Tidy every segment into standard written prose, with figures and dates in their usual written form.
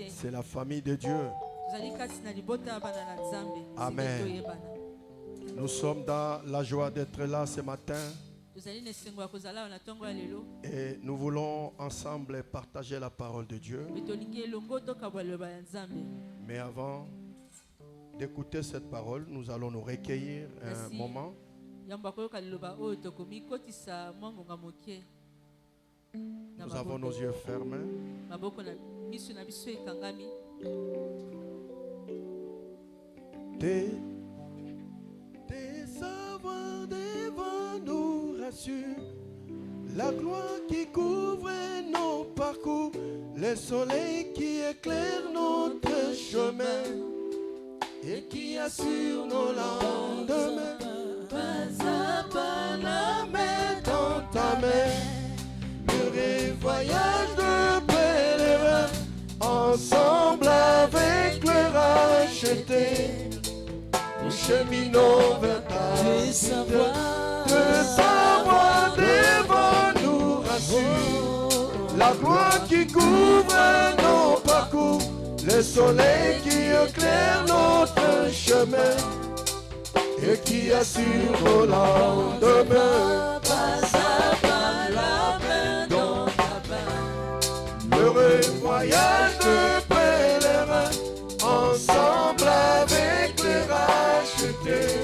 C'est la famille de Dieu. Amen. Nous sommes dans la joie d'être là ce matin. Et nous voulons ensemble partager la parole de Dieu. Mais avant d'écouter cette parole, nous allons nous recueillir un moment. Nous avons nos yeux fermés. Tes savoirs devant nous rassurent, la gloire qui couvre nos parcours, le soleil qui éclaire notre chemin et qui assure nos lendemains. Pas à pas la main dans ta main, le voyage de pèlerin, ensemble avec le racheté, nous cheminons vers ta cité. De savoir devant nous rassure, la gloire qui couvre nos parcours, le soleil qui éclaire notre chemin et qui assure nos lendemains. Pas à pas la main dans ta main, l'heureux voyage de pèlerin, ensemble avec les rachetés,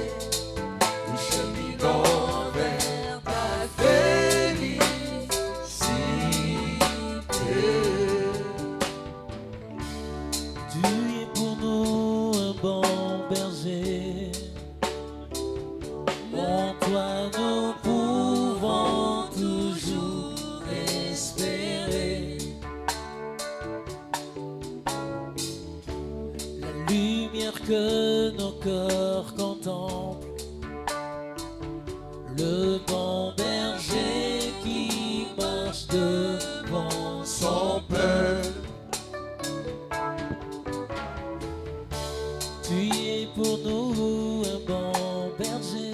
nous cheminons vers ta félicité. Tu es pour nous un bon berger. En toi nous pouvons toujours espérer. La lumière que nos corps contemplent, le bon berger qui marche devant son peuple. Tu es pour nous un bon berger.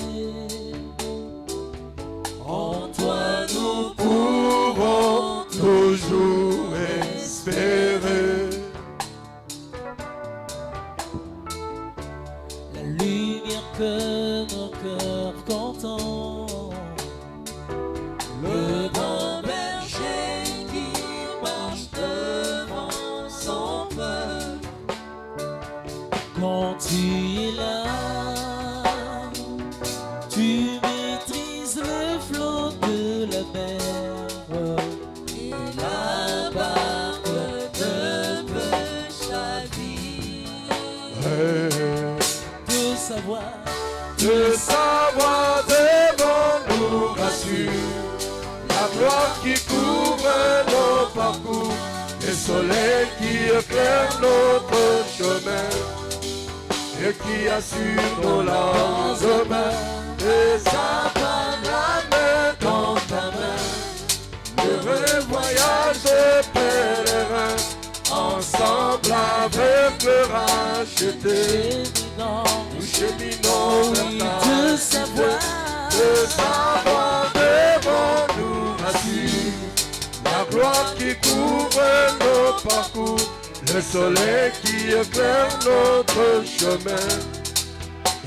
En toi nous Pouvons toujours espérer. la lumière que nos cœurs contemplent, le bon berger qui marche devant son peuple. Quand tu es là, tu maîtrises le flot de la mer et la barque ne peut chavirer. De savoir devant nous rassure, la gloire qui couvre nos parcours, le soleil qui éclaire notre chemin et qui assure nos lendemains. Et ça va la main dans ta main, le voyage de pèlerin, ensemble avec le racheté, nous cheminons vers ta cité. De savoir devant nous rassure, la gloire qui couvre nos parcours, le soleil qui éclaire notre chemin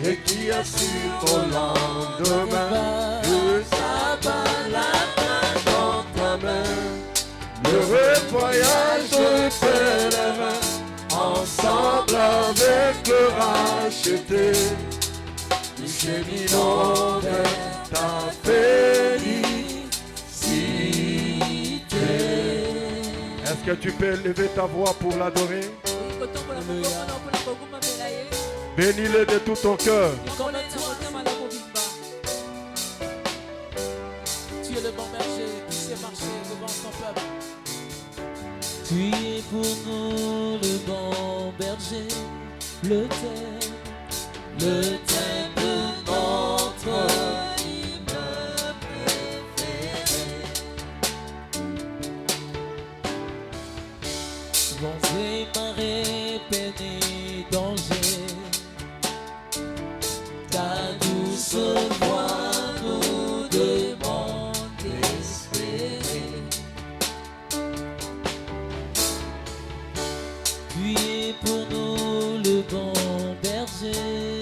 et qui assure au lendemain. De savoir la main dans ta main, l'heureux voyage de pèlerin, ensemble avec le racheté, nous cheminons vers ta félicité. Est-ce que tu peux élever ta voix pour l'adorer? Bénis-le de tout ton cœur. Tu es le bon berger qui sait marcher devant son peuple. Tu es pour nous le bon berger, le thème de notre hymne préféré. Vents et marées, peines et dangers, ta douce voix nous demande d'espérer. Tu es pour nous le bon berger,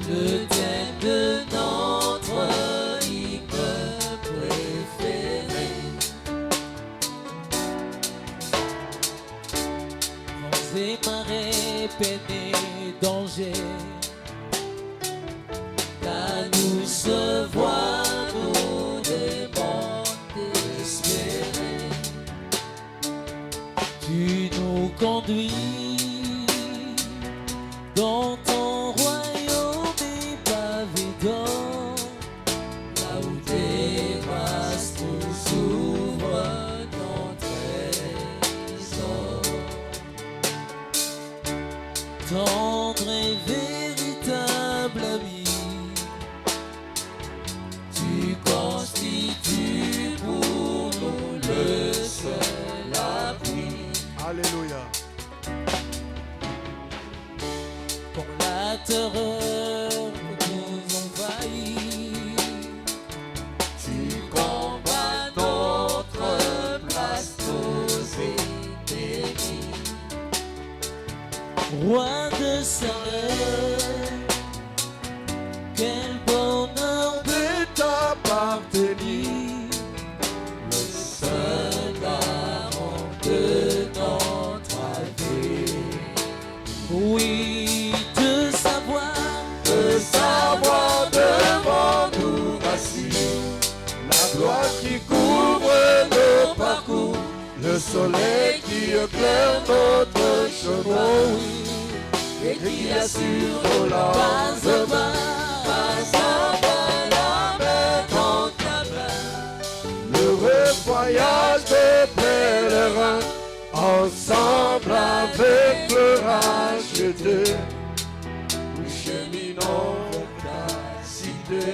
le thème de notre hymne préféré. Vents et marées, peines et dangers, qu'à nous se voir, nous demandons d'espérer. Tu nous conduis dans ton royaume épavé d'or, là où tes grâces nous ouvrent ton trésor. Tendre et véritable ami, tu constitues pour nous le seul appui. Alléluia. Quand la terreur nous envahit, tu combats notre place, nos ennemis. Roi de Salem, quel bonheur de t'appartenir, le seul garant de notre vie. Oui, de savoir devant nous assis, La gloire qui couvre nos parcours, le soleil qui éclaire notre chemin, et qui assure nos larmes. pas à pas, la main dans ta main. L'heureux voyage des pèlerins, ensemble avec le racheté, nous cheminons vers ta cité.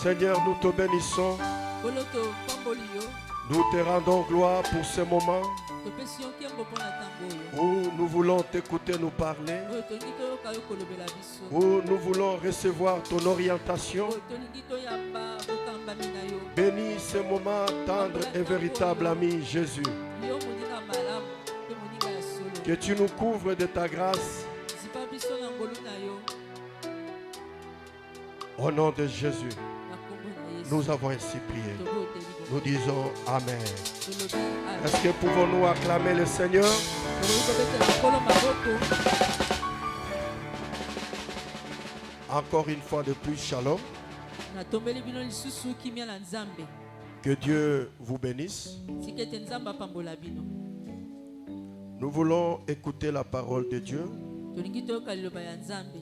Seigneur, nous te bénissons, Boloto pambolio, nous te rendons gloire pour ce moment topesi yo nkembo mpo na ntango oyo. où nous voulons t'écouter nous parler, Oyo tolingi toyoka yo kolobela biso. où nous voulons recevoir ton orientation. Oyo tolingi toyamba bokambami na yo. Bénis ce moment tendre et véritable ami Jésus. Yo moninga malamu mpe moninga ya solo. Que tu nous couvres de ta grâce Zipa biso na ngolu na yo au nom de Jésus. na kombo na Yesu. Nous avons ainsi prié. Tobo oteli Nous disons Amen. tolobi amen. Est-ce que pouvons-nous acclamer le Seigneur? Tolobi kobetela nkolo maboko. Encore une fois de plus, shalom. Natombeli bino lisusu kimia na Nzambe. Que Dieu vous bénisse. Tika ete Nzambe apambola bino. Nous voulons écouter la parole de Dieu. Tolingi toyoka liloba ya Nzambe.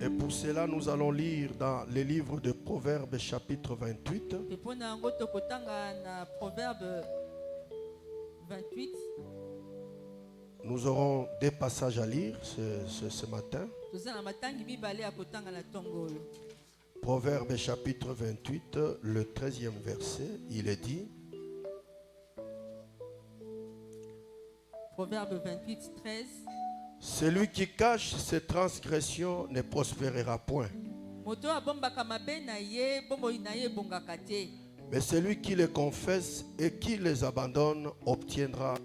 Et pour cela, nous allons lire dans les livres de Proverbes chapitre 28. Mpe mpo na yango tokotanga na Proverbe 28. Nous aurons des passages à lire ce matin. Toza na matangi mibale ya kotanga na ntongo oyo. Proverbes chapitre 28, le 13e verset, il est dit: Proverbe 28, 13. celui qui cache ses transgressions ne prospérera point, Moto abombaka mabe na ye, bomoi na ye ebongaka te. mais celui qui les confesse et qui les abandonne obtiendra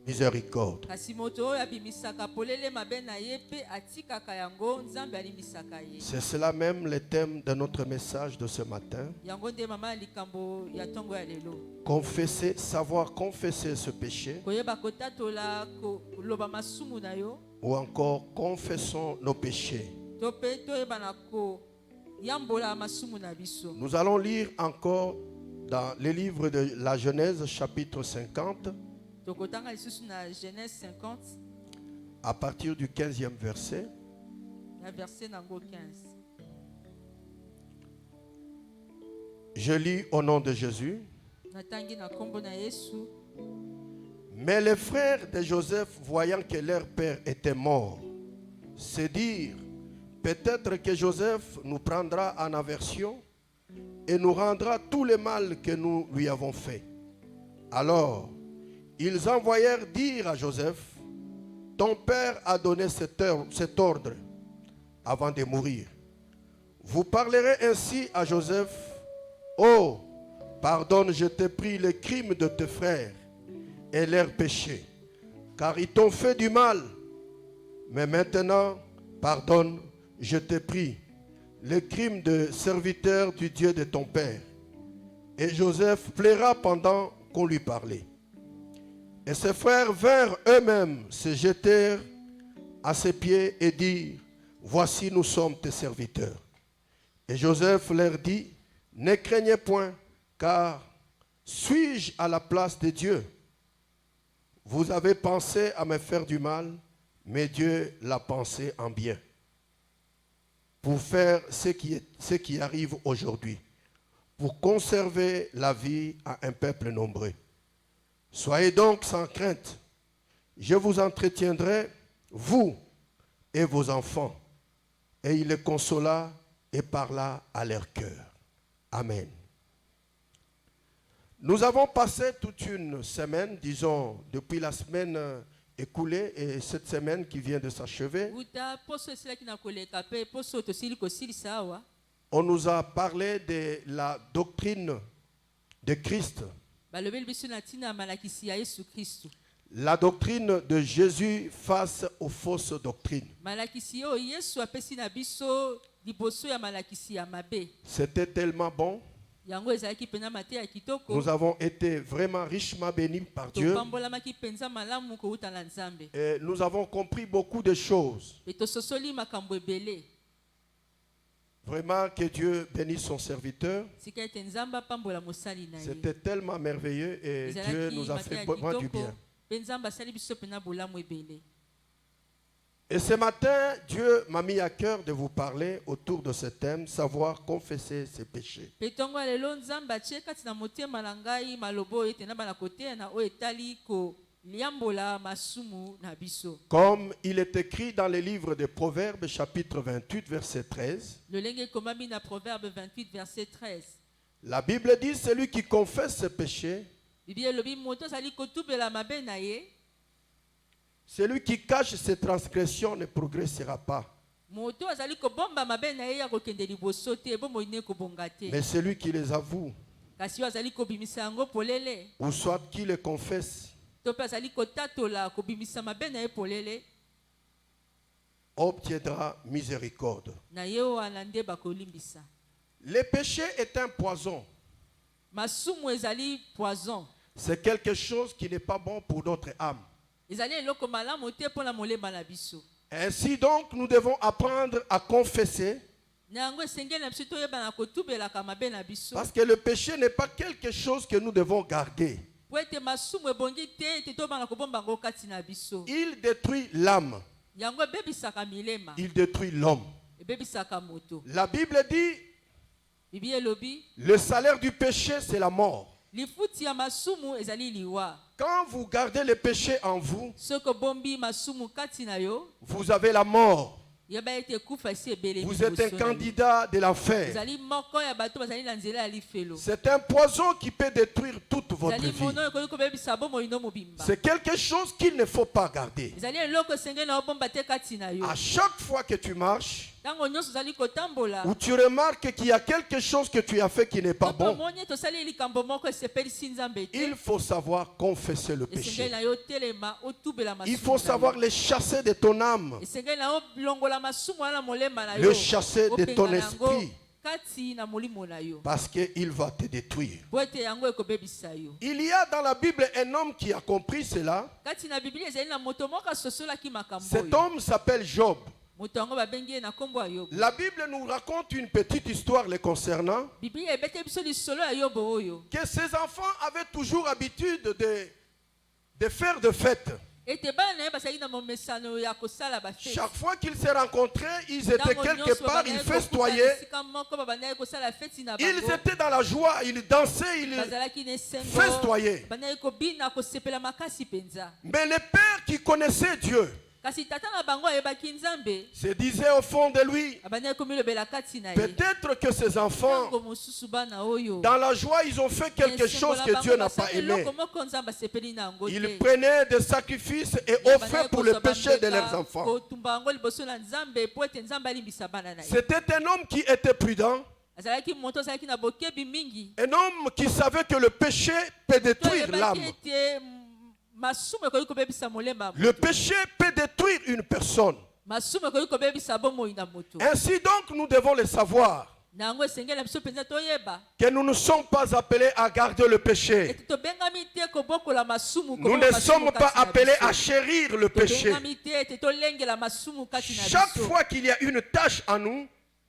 miséricorde. Kasi moto oyo abimisaka polele mabe na ye pe atikaka yango, Nzambe alimisaka ye. C'est cela même le thème de notre message de ce matin. Yango nde mama likambo ya ntongo ya lelo. Confesser, savoir confesser ce péché, Koyeba kotatola koloba masumu na yo, ou encore confessons nos péchés. to pe toyeba na koyambola masumu na biso. Nous allons lire encore dans le livre de la Genèse chapitre 50 Tokotanga lisusu na Genèse 50, à partir du 15e verset. na verset nango 15. Je lis au nom de Jésus. Natangi na kombo na Yesu. Mais les frères de Joseph, voyant que leur père était mort, se dirent: peut-être que Joseph nous prendra en aversion et nous rendra tout le mal que nous lui avons fait. Alors, ils envoyèrent dire à Joseph: ton père a donné cet ordre avant de mourir. Vous parlerez ainsi à Joseph: oh, pardonne, je t'ai pris les crimes de tes frères et leurs péchés, car ils t'ont fait du mal. Mais maintenant, pardonne, je te prie, le crime de serviteur du Dieu de ton père. Et Joseph pleura pendant qu'on lui parlait. Et ses frères vinrent eux-mêmes, se jetèrent à ses pieds et dirent, voici, nous sommes tes serviteurs. Et Joseph leur dit, ne craignez point, car suis-je à la place de Dieu? Vous avez pensé à me faire du mal, mais Dieu l'a pensé en bien, pour faire ce qui arrive aujourd'hui, pour conserver la vie à un peuple nombreux. Soyez donc sans crainte, je vous entretiendrai, vous et vos enfants. Et il les consola et parla à leur cœur. Amen. Nous avons passé toute une semaine, disons, depuis la semaine écoulée et cette semaine qui vient de s'achever. On nous a parlé de la doctrine de Christ. La doctrine de Jésus face aux fausses doctrines. C'était tellement bon. Nous avons été vraiment richement bénis par Dieu. Et nous avons compris beaucoup de choses. Vraiment que Dieu bénisse son serviteur. C'était tellement merveilleux et Dieu nous a fait vraiment du bien. Et ce matin, Dieu m'a mis à cœur de vous parler autour de ce thème, savoir confesser ses péchés. Comme il est écrit dans le livre de Proverbes, chapitre 28, verset 13. La Bible dit, celui qui confesse ses péchés, celui qui cache ses transgressions ne progressera pas. Mais celui qui les avoue, ou soit qui les confesse, obtiendra miséricorde. Le péché est un poison. C'est quelque chose qui n'est pas bon pour notre âme. Ainsi donc, nous devons apprendre à confesser. Parce que le péché n'est pas quelque chose que nous devons garder. Il détruit l'âme. Il détruit l'homme. La Bible dit, le salaire du péché, c'est la mort. Quand vous gardez le péché en vous, vous avez la mort. Vous êtes un candidat de l'enfer. C'est un poison qui peut détruire toute votre vie. C'est quelque chose qu'il ne faut pas garder. À chaque fois que tu marches, où tu remarques qu'il y a quelque chose que tu as fait qui n'est pas bon, il faut savoir confesser le péché. Il faut savoir le chasser de ton âme, le chasser de ton esprit, parce qu'il va te détruire. Il y a dans la Bible un homme qui a compris cela. Cet homme s'appelle Job. La Bible nous raconte une petite histoire le concernant. Que ses enfants avaient toujours l'habitude de faire de fêtes. Chaque fois qu'ils se rencontraient, ils étaient quelque part, ils festoyaient. Ils étaient dans la joie, ils dansaient, ils festoyaient. Mais le père qui connaissait Dieu se disait au fond de lui, peut-être que ces enfants, dans la joie, ils ont fait quelque chose que Dieu n'a pas aimé. Ils prenaient des sacrifices et offraient pour le péché de leurs enfants. C'était un homme qui était prudent. Un homme qui savait que le péché peut détruire l'âme. masumu ekoki kobebisa molema ya Le moto. péché peut détruire une personne. Masumu ekoki kobebisa bomoi na moto. Ainsi donc, nous devons le savoir, Na yango esengeli na biso mpenza toyeba que nous ne sommes pas appelés à garder le péché. ete tobengami te kobokola masumu Nous ne sommes pas appelés à biso. chérir le péché. Tobengami te ete tolengela masumu kati na Chaque biso. fois qu'il y a une tâche en nous,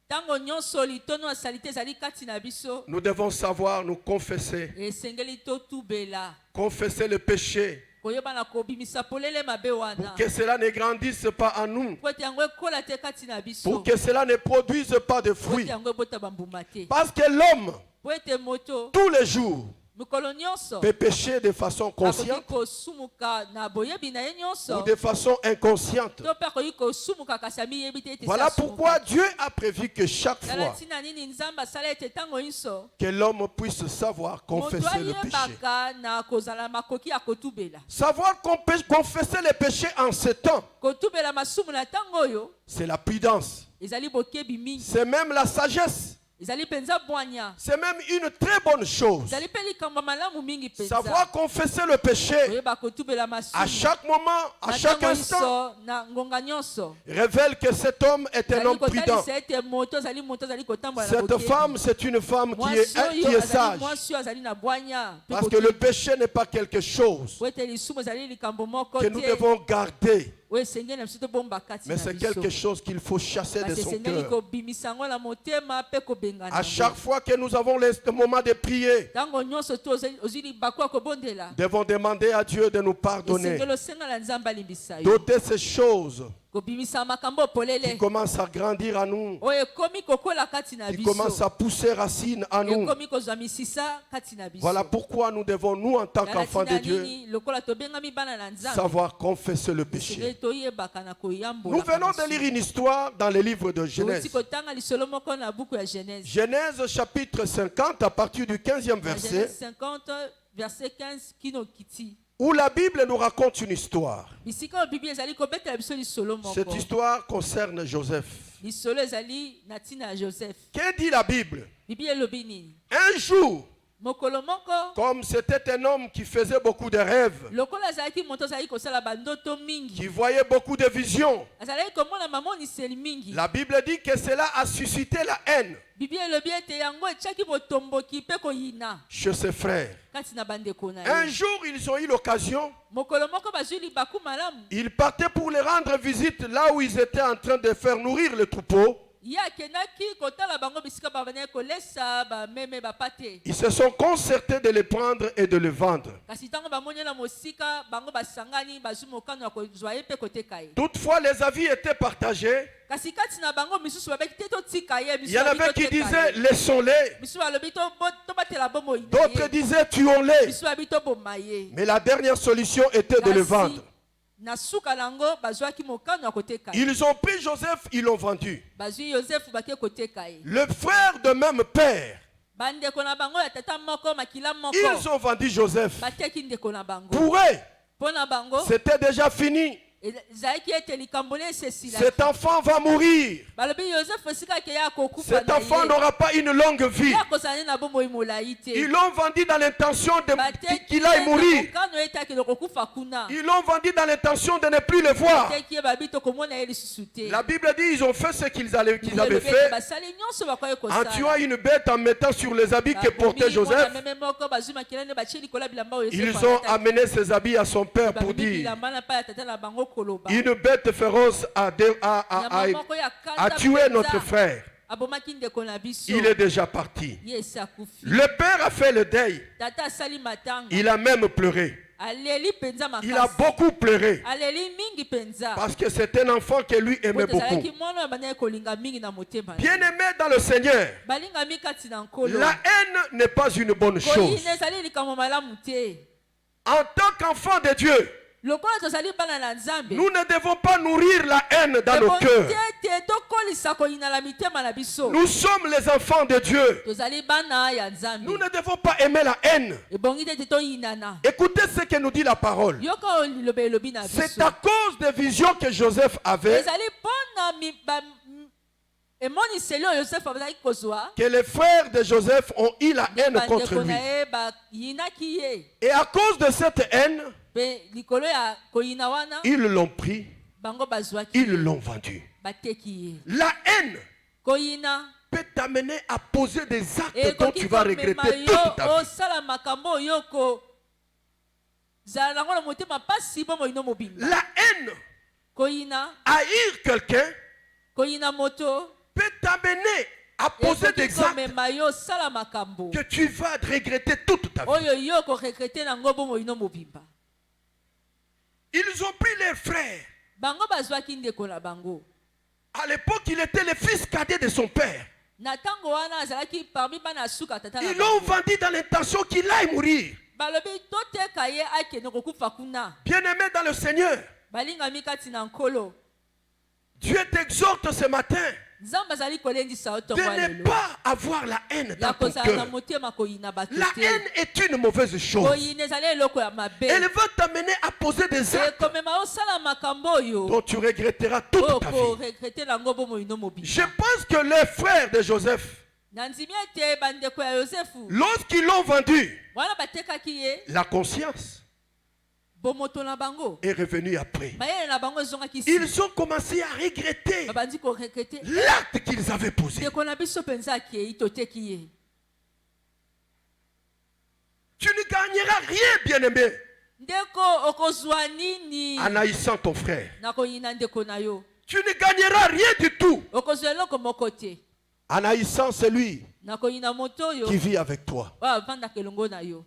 Ntango nyonso litono asali te ezali kati na biso nous devons savoir nous confesser. esengeli totubela Confesser le péché. koyeba kobimisa polele mabe wana Pour que cela ne grandisse pas en nous. po ete yango ekola te kati na biso Pour que cela ne produise pas de po ete fruits. yango ebota bambuma te Parce que l'homme, po ete moto tous les jours, mikolo nyonso peut pécher de façon akoki consciente kosumuka na boyebi na ye ou nyonso de façon inconsciente. to mpe akoki kosumuka kasi amiyebi te ete Voilà pourquoi Dieu a prévu que chaque tala fois ntina nini nzambe asala ete ntango nyonso que l'homme puisse savoir moto confesser le péché. ayebaka na kozala makoki ya kotubela Savoir confesser le péché en ce temps, kotubela masumu na ntango oyo c'est la prudence. ezali bokebi mingi C'est même la sagesse. ezali mpenza bwanya C'est même une très bonne chose. ezali mpe likambo malamu mingi mpenza Savoir confesser le péché oyeba kotubela à masumu chaque moment, à na chaque ntango instant, nyonso na ngonga nyonso révèle que cet homme est un ezali homme prudent. kotalisa ete moto azali kotambola na Cette bokebi. femme, c'est une femme qui est sage. mwasi oyo azali na bwanya mpe Parce que bokebi. le péché n'est pas quelque chose po ete lisumu ezali likambo moko que nous te devons garder, oyo esengeli na biso tobomba kati mais na c'est biso quelque chose qu'il faut chasser de kasi son esengeli cœur. kobimisa yango na motema mpe kobengana À chaque fois que nous avons le moment de prier, ntango nyonso to ozwi libaku ya kobondela devons demander à Dieu de nous pardonner. esengeli osengala nzambe alimbisa yo Doter ces choses kobimisa makambo qui polele commencent à grandir en nous, oyo ekomi kokola kati na qui biso commencent à pousser racine en nous. ekomi kozwa misisa kati na biso Voilà pourquoi nous devons, nous en tant Tala qu'enfants de tina Dieu, nini, lokola tobengami bana na nzambe savoir confesser le esengeli péché. toyebaka na koyambola Nous venons de lire une histoire dans le livre de Genèse. touti kotanga lisolo moko na buku ya genèse Genèse chapitre 50 à partir du 15e Na verset, Genèse 50 verset 15 kino kiti où la Bible nous raconte une histoire. bisika oyo bible ezali kobetela biso lisolo Cette moko histoire concerne Joseph. lisolo ezali na ntina ya joseph Que dit la Bible? bible elobi nini Un jour, mokolo moko comme c'était un homme qui faisait beaucoup de rêves, lokola azalaki moto azalaki kosala bandoto mingi qui voyait beaucoup de visions, azalaki komona mamoniseli mingi la Bible dit que cela a suscité la haine bible elobi ete yango etiaki botomboki mpe koyina chez ses frères. kati na bandeko na Un ye jour, ils ont eu l'occasion, mokolo moko bazwi libaku malamu ils partaient pour les rendre visite là où ils étaient en train de faire nourrir le troupeau. ye akendaki kotala bango bisika babandaki kolesa bameme bapate Ils se sont concertés de les prendre et de les vendre. kasi ntango bamoni na mosika bango basangani bazwi mokano ya kozwa ye mpe koteka ye Toutefois, les avis étaient partagés. kasi kati na bango misusu babeki te totika ye Il y en avait qui disaient, laissons-les. misusu balobi tobatela bomoi na D'autres ye disaient, tuons-les. misusu babi toboma ye Mais la dernière solution était de le vendre. na suka nango bazwaki mokano ya koteka ye Ils ont pris Joseph, ils l'ont vendu. bazwi yosefu bake koteka ye Le frère de même père, bandeko na bango ya tata moko makila moko ils ont vendu Joseph. bateki ndeko na bango Pour eux, mpo na bango c'était déjà fini. ezalaki ete likambo na esesila Cet enfant va mourir. balobi yosefu esika ake ya kokufa Cet na enfant ye n'aura pas une longue vie. ya kozala ne na bomoi molai te Ils l'ont vendu dans l'intention bateki qu'il aille mourir. mokano ete akende kokufa kuna Ils l'ont vendu dans l'intention de ne plus le voir. bateki ye babi tokomona ye lisusu te La Bible dit ils ont fait ce qu'ils avaient Elobi ete fait basali nyonso bakoki en tuant kosala une bête, en mettant sur les habits que portait Joseph. meme moko bazwi makila nde batie likolo ya bilamba oyo Ils ont amené ses habits à son père pour dire bilamba na pa ya tata na bango koloba une bête féroce a tué notre frère. abomaki ndeko na biso Il est déjà parti. ye esi akufi Le père a fait le deuil. tata asali matanga Il a même pleuré. aleli mpenza Il a makasi beaucoup pleuré aleli mingi mpenza parce que c'est un enfant que lui aimait po beaucoup. ezalaki mwana oyo bandaki kolinga mingi na motema Bien-aimé dans le Seigneur, balingami kati na nkolo la haine n'est pas une bonne chose. koyina ezali likambo malamu te En tant qu'enfant de Dieu, lokola tozali bana na nzambe nous ne devons pas nourrir la haine dans nos cœurs. te tokolisa koyina na mitema na biso Nous sommes les enfants de Dieu. tozali bana ya nzambe Nous ne devons pas aimer la haine. ebongi te te toyinana Écoutez ce que nous dit la parole. yoka oyo liloba elobi na C'est biso à cause des visions que Joseph avait ezali mpona emoniseli oyo yosefu azalaki kozwa que les frères de Joseph ont eu la haine contre bandeko lui. na ye bayinaki ye Et à cause de cette haine, Pe likolo ya koyina wana Ils l'ont pris, bango bazwaki ils l'ont vendu. bateki ye. La haine Koyina peut t'amener à poser des actes dont tu vas regretter toute ta vie. osala makambo yoko zala nango na motema pasi bomo ino mobimba. La haine, Koyina haïr quelqu'un, koyina moto peut t'amener à poser des actes komema yo sala makambo que tu vas regretter toute ta vie. oyo yoko regrete nango bomo ino mobimba. Ils ont pris les frères. Bango bazwaki ndeko na bango. À l'époque, il était le fils cadet de son père. Na tango wana azalaki parmi bana suka tata na Ils l'ont bango. vendu dans l'intention qu'il aille mourir. Balobi toteka ye akende kokufa kuna. Bien-aimé dans le Seigneur, Balingami kati na nkolo. Dieu t'exhorte ce matin Nzamba zali kolendisa otongo de ne lelo. pas avoir la haine dans Ya ton kozala na cœur. motema koyina bato La te. haine est une mauvaise chose. Koyina ezali eloko ya mabe. Elle va t'amener à poser des actes Ekomema osala makambo oyo. dont tu regretteras toute ta Oko vie. regrete nango bomo ino mobimba. Je pense que les frères de Joseph, Na ndimi ete bandeko ya Yosefu. lorsqu'ils l'ont vendu, Wana batekaki ye. la conscience Bomoto na bango. est revenue après. Bayele na bango ezongaki si. Ils ont commencé à regretter Babandi ko regrete. l'acte qu'ils avaient posé. Ndeko na biso penza akei toteki ye. Tu ne gagneras rien, bien-aimé, Ndeko okozwa nini en haïssant ton frère. na koyina ndeko na yo. Tu ne gagneras rien du tout Okozwa eloko moko te en haïssant celui na koyina moto oyo qui vit avec toi. oyo avandaka elongo na yo.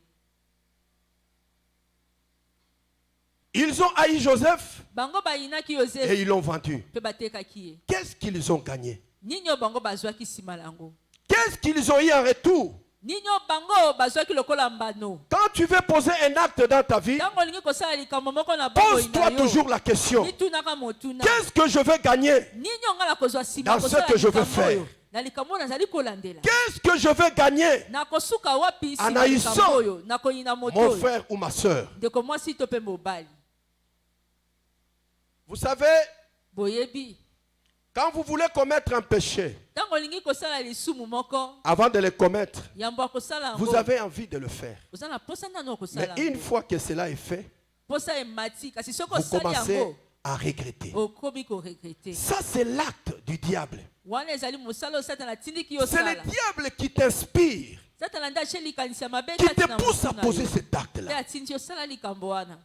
Ils ont haï Joseph Bango bayinaki et Yosefu ils l'ont vendu. mpe batekaki ye. Qu'est-ce qu'ils ont gagné? Nini oyo bango bazwaki nsima yango. Qu'est-ce qu'ils ont eu en retour? Nini oyo bango bazwaki lokola mbano. Quand tu veux poser un acte dans ta vie, Ntango olingi kosala likambo moko na bongo pose-toi na toujours yo. la question. Nitunaka motuna. Qu'est-ce que je vais gagner? Nini oyo nga na kozwa nsima Dans ce kosala que je veux likambo faire. oyo. Na likambo oyo nazali kolandela. Qu'est-ce que je vais gagner? Na kosuka wapi En nsima haïssant likambo oyo. Na koyina moto mon oyo. frère ou ma soeur? Ndeko mwasi to mpe mobali. Vous savez, Boyebi. quand vous voulez commettre un péché, Ntango olingi kosala lisumu moko. avant de le commettre, Yambo akosala yango. vous avez envie de le faire. Oza na posa nano Mais okosala. une fois que cela est fait, Posa emati kasi soki vous osali commencez yango à regretter. okomi koregrete. Ça, c'est l'acte du diable. Wana ezali mosala oyo Satana atindiki C'est yosala. le diable qui t'inspire, Satana nde atie likanisi ya mabe qui kati te na pousse à motu na poser yo. cet Nde acte-là. atindi osala likambo wana.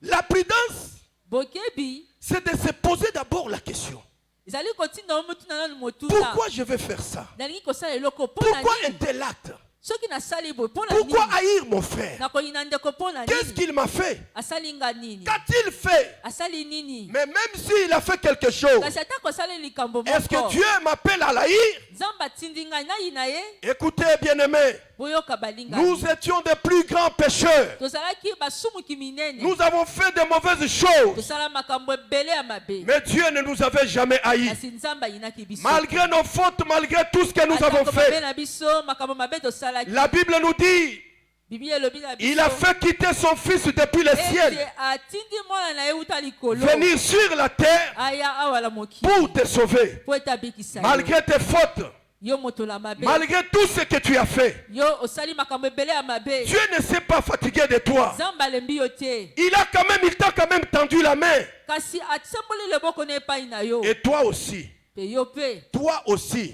La prudence, Bokebi c'est de se poser d'abord la question. ezali kotinda yo motu na nanu motuna. Pourquoi je vais faire ça? Nalingi kosala eloko mpo na Pourquoi un nini? tel acte? Soki nasali boye mpo na nini? Pourquoi haïr mon frère? Nakoyina ndeko mpo na Qu'est-ce nini? qu'il m'a fait? Asali nga nini? Qu'a-t-il fait? Asali nini? Mais même s'il a fait quelque chose, Kasi ata kosala likambo est-ce que moko. Dieu m'appelle à l'haïr? Nzambe atindi ngai nayina ye. Écoutez, bien-aimés, Boyoka balinga. nous étions des plus grands pécheurs. Tozalaki basumuki minene. Nous avons fait de mauvaises choses. Tosala makambo ebele ya mabe. Mais Dieu ne nous avait jamais haïs. Kasi Nzambe ayinaki biso. Malgré nos fautes, malgré tout ce que nous avons Atako mabe fait, na biso, makambo mabe tosalaki. la Bible nous dit, Biblia elobi na biso. il a fait quitter son fils depuis le ciel, Ete atindi mwana na ye uta likolo. venir sur la terre Aya awa la mokili. pour te sauver. Po ete abikisa yo. Malgré tes fautes, Yo moto la mabe. malgré tout ce que tu as fait, Yo osali makambo ebele ya mabe. Dieu ne s'est pas fatigué de toi. Nzambe alembi yo te. Il t'a quand même tendu la main. Kasi atsemboli leboko na epai na yo. Et toi aussi, Pe yo pe.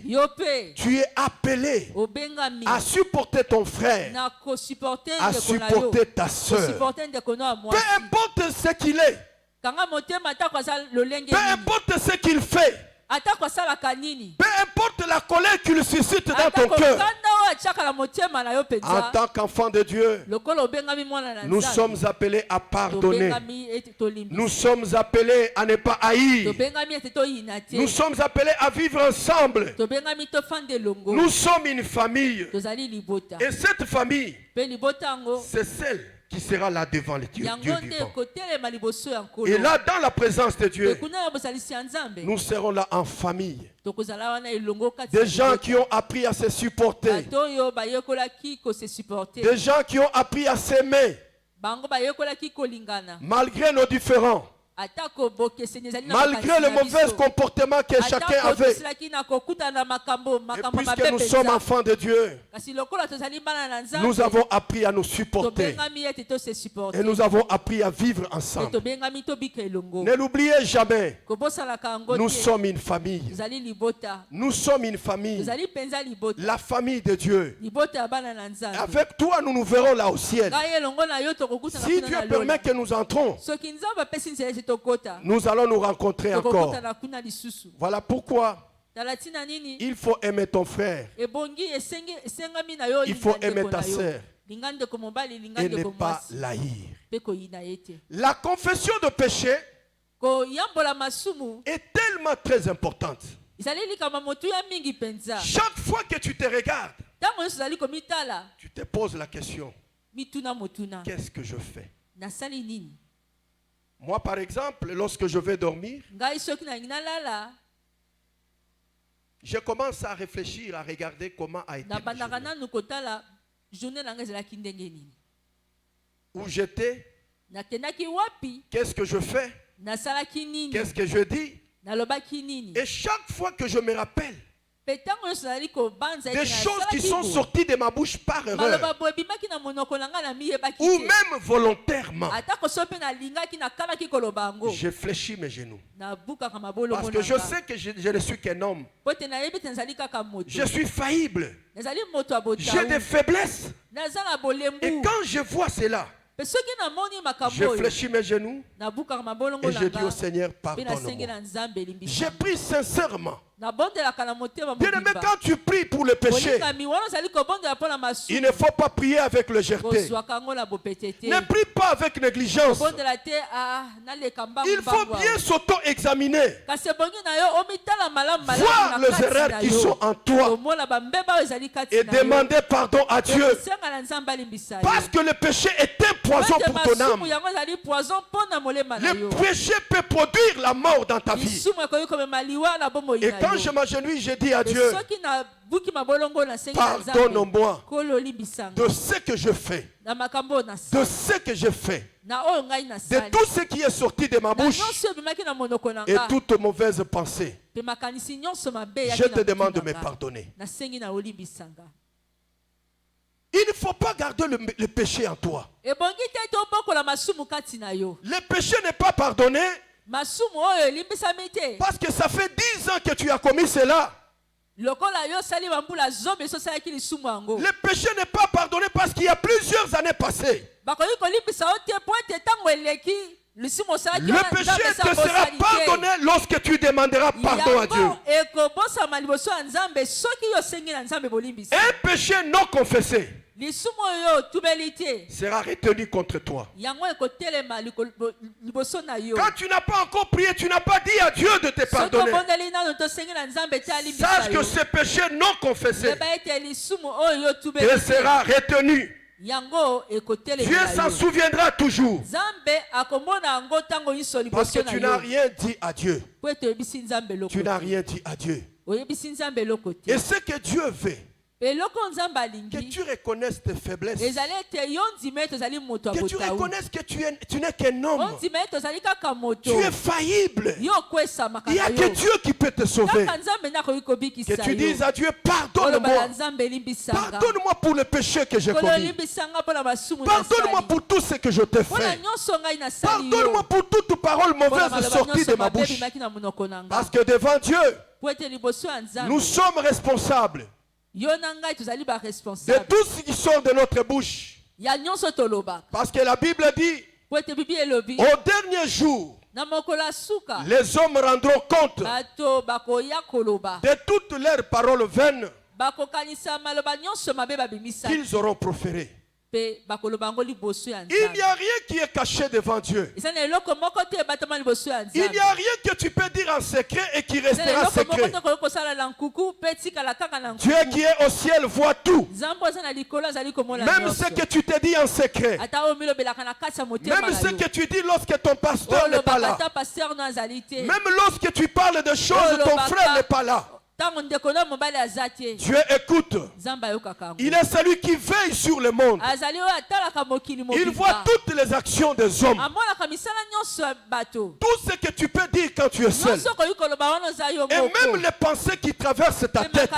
Yo pe. tu es appelé Obengami. à supporter ton frère, Na ko supporter à ndeko na yo. supporter ta soeur. Supporter ndeko na Peu mwasi. importe ce qu'il est, Kanga motema ata kwasala lolenge peu nini. importe ce qu'il fait, Ata kwasalaka nini. peu importe la colère qu'il suscite dans Ata ton cœur, kokanda oyo atiaka na motema na yo en penza. tant qu'enfant de Dieu, Lokola obengami mwana na nous Nzambe. sommes appelés à pardonner. Tobengami ete tolimbi. Nous sommes appelés à ne pas haïr. Tobengami ete toyina te. Nous sommes appelés à vivre ensemble. Tobengami tofanda elongo. Nous sommes une famille. Tozali libota. Et cette famille, Pe libota yango. c'est celle qui sera là devant les dieux Yango nde vivants. kotelema liboso ya nkolo. Et là, dans la présence de Dieu, Ekuna ya bosalisi ya Nzambe. nous serons là en famille. Tokozala wana elongo kati. Des gens qui ont appris à se supporter. Bato oyo bayekolaki kose supporter. Des gens qui ont appris à s'aimer Bango bayekolaki kolingana. malgré nos différends. Malgré le mauvais comportement que chacun avait. Et puisque nous sommes enfants de Dieu, nous avons appris à nous supporter. Et nous avons appris à vivre ensemble. Ne l'oubliez jamais. Nous sommes une famille. Nous sommes une famille. La famille de Dieu. Avec toi, nous nous verrons là au ciel. Si Dieu permet que nous entrons, nous allons nous rencontrer encore. Voilà pourquoi il faut aimer ton frère. Il faut aimer ta sœur. Et ne pas l'haïr. La confession de péché est tellement très importante. Chaque fois que tu te regardes, tu te poses la question, qu'est-ce que je fais? Moi, par exemple, lorsque je vais dormir, je commence à réfléchir, à regarder comment a été ma journée. Où j'étais, qu'est-ce que je fais, qu'est-ce que je dis. Et chaque fois que je me rappelle des choses qui sont sorties de ma bouche par erreur ou même volontairement, je fléchis mes genoux. Parce que je sais que je ne suis qu'un homme. Je suis faillible. J'ai des faiblesses. Et quand je vois cela, je fléchis mes genoux et je dis au Seigneur, pardonne-moi. J'ai pris sincèrement. Bien-aimé, quand tu pries pour le péché, il ne faut pas prier avec légèreté. Ne prie pas avec négligence. Il faut bien s'auto-examiner. Voir les erreurs qui sont en toi et demander pardon à Dieu. Parce que le péché est un poison pour ton âme. Le péché peut produire la mort dans ta vie. Et quand je m'agenouille, je dis à Dieu, pardonne-moi de ce que je fais, de ce que je fais, de tout ce qui est sorti de ma bouche et toute mauvaise pensée. Je te demande de me pardonner. Il ne faut pas garder le péché en toi. Le péché n'est pas pardonné parce que ça fait 10 ans que tu as commis cela. Le péché n'est pas pardonné parce qu'il y a plusieurs années passées. Le péché te sera pardonné lorsque tu demanderas pardon à Dieu. Un péché non confessé sera retenu contre toi. Quand tu n'as pas encore prié, tu n'as pas dit à Dieu de te pardonner. Sache que ce péché non confessé te sera retenu. Dieu s'en souviendra toujours. Parce que tu n'as rien dit à Dieu. Tu n'as rien dit à Dieu. Et ce que Dieu veut, que tu reconnaisses tes faiblesses, que tu reconnaisses que tu n'es qu'un homme, tu es faillible. Il n'y a que Dieu qui peut te sauver. Que tu dises à Dieu, pardonne-moi. Pardonne-moi pour le péché que j'ai commis. Pardonne-moi pour tout ce que je t'ai fait. Pardonne-moi pour toute parole mauvaise sortie de ma bouche. Parce que devant Dieu, nous sommes responsables de tout ce qui sort de notre bouche. Parce que la Bible dit, au dernier jour, les hommes rendront compte de toutes leurs paroles vaines qu'ils auront proférées. Il n'y a rien qui est caché devant Dieu. Il n'y a rien que tu peux dire en secret et qui restera secret. Dieu qui est au ciel voit tout. Même ce que tu te dis en secret. Même ce que tu dis lorsque ton pasteur n'est pas là. Même lorsque tu parles de choses, ton frère n'est pas là. Dieu écoute. Il est celui qui veille sur le monde. Il voit toutes les actions des hommes. Tout ce que tu peux dire quand tu es seul. Et même les pensées qui traversent ta tête.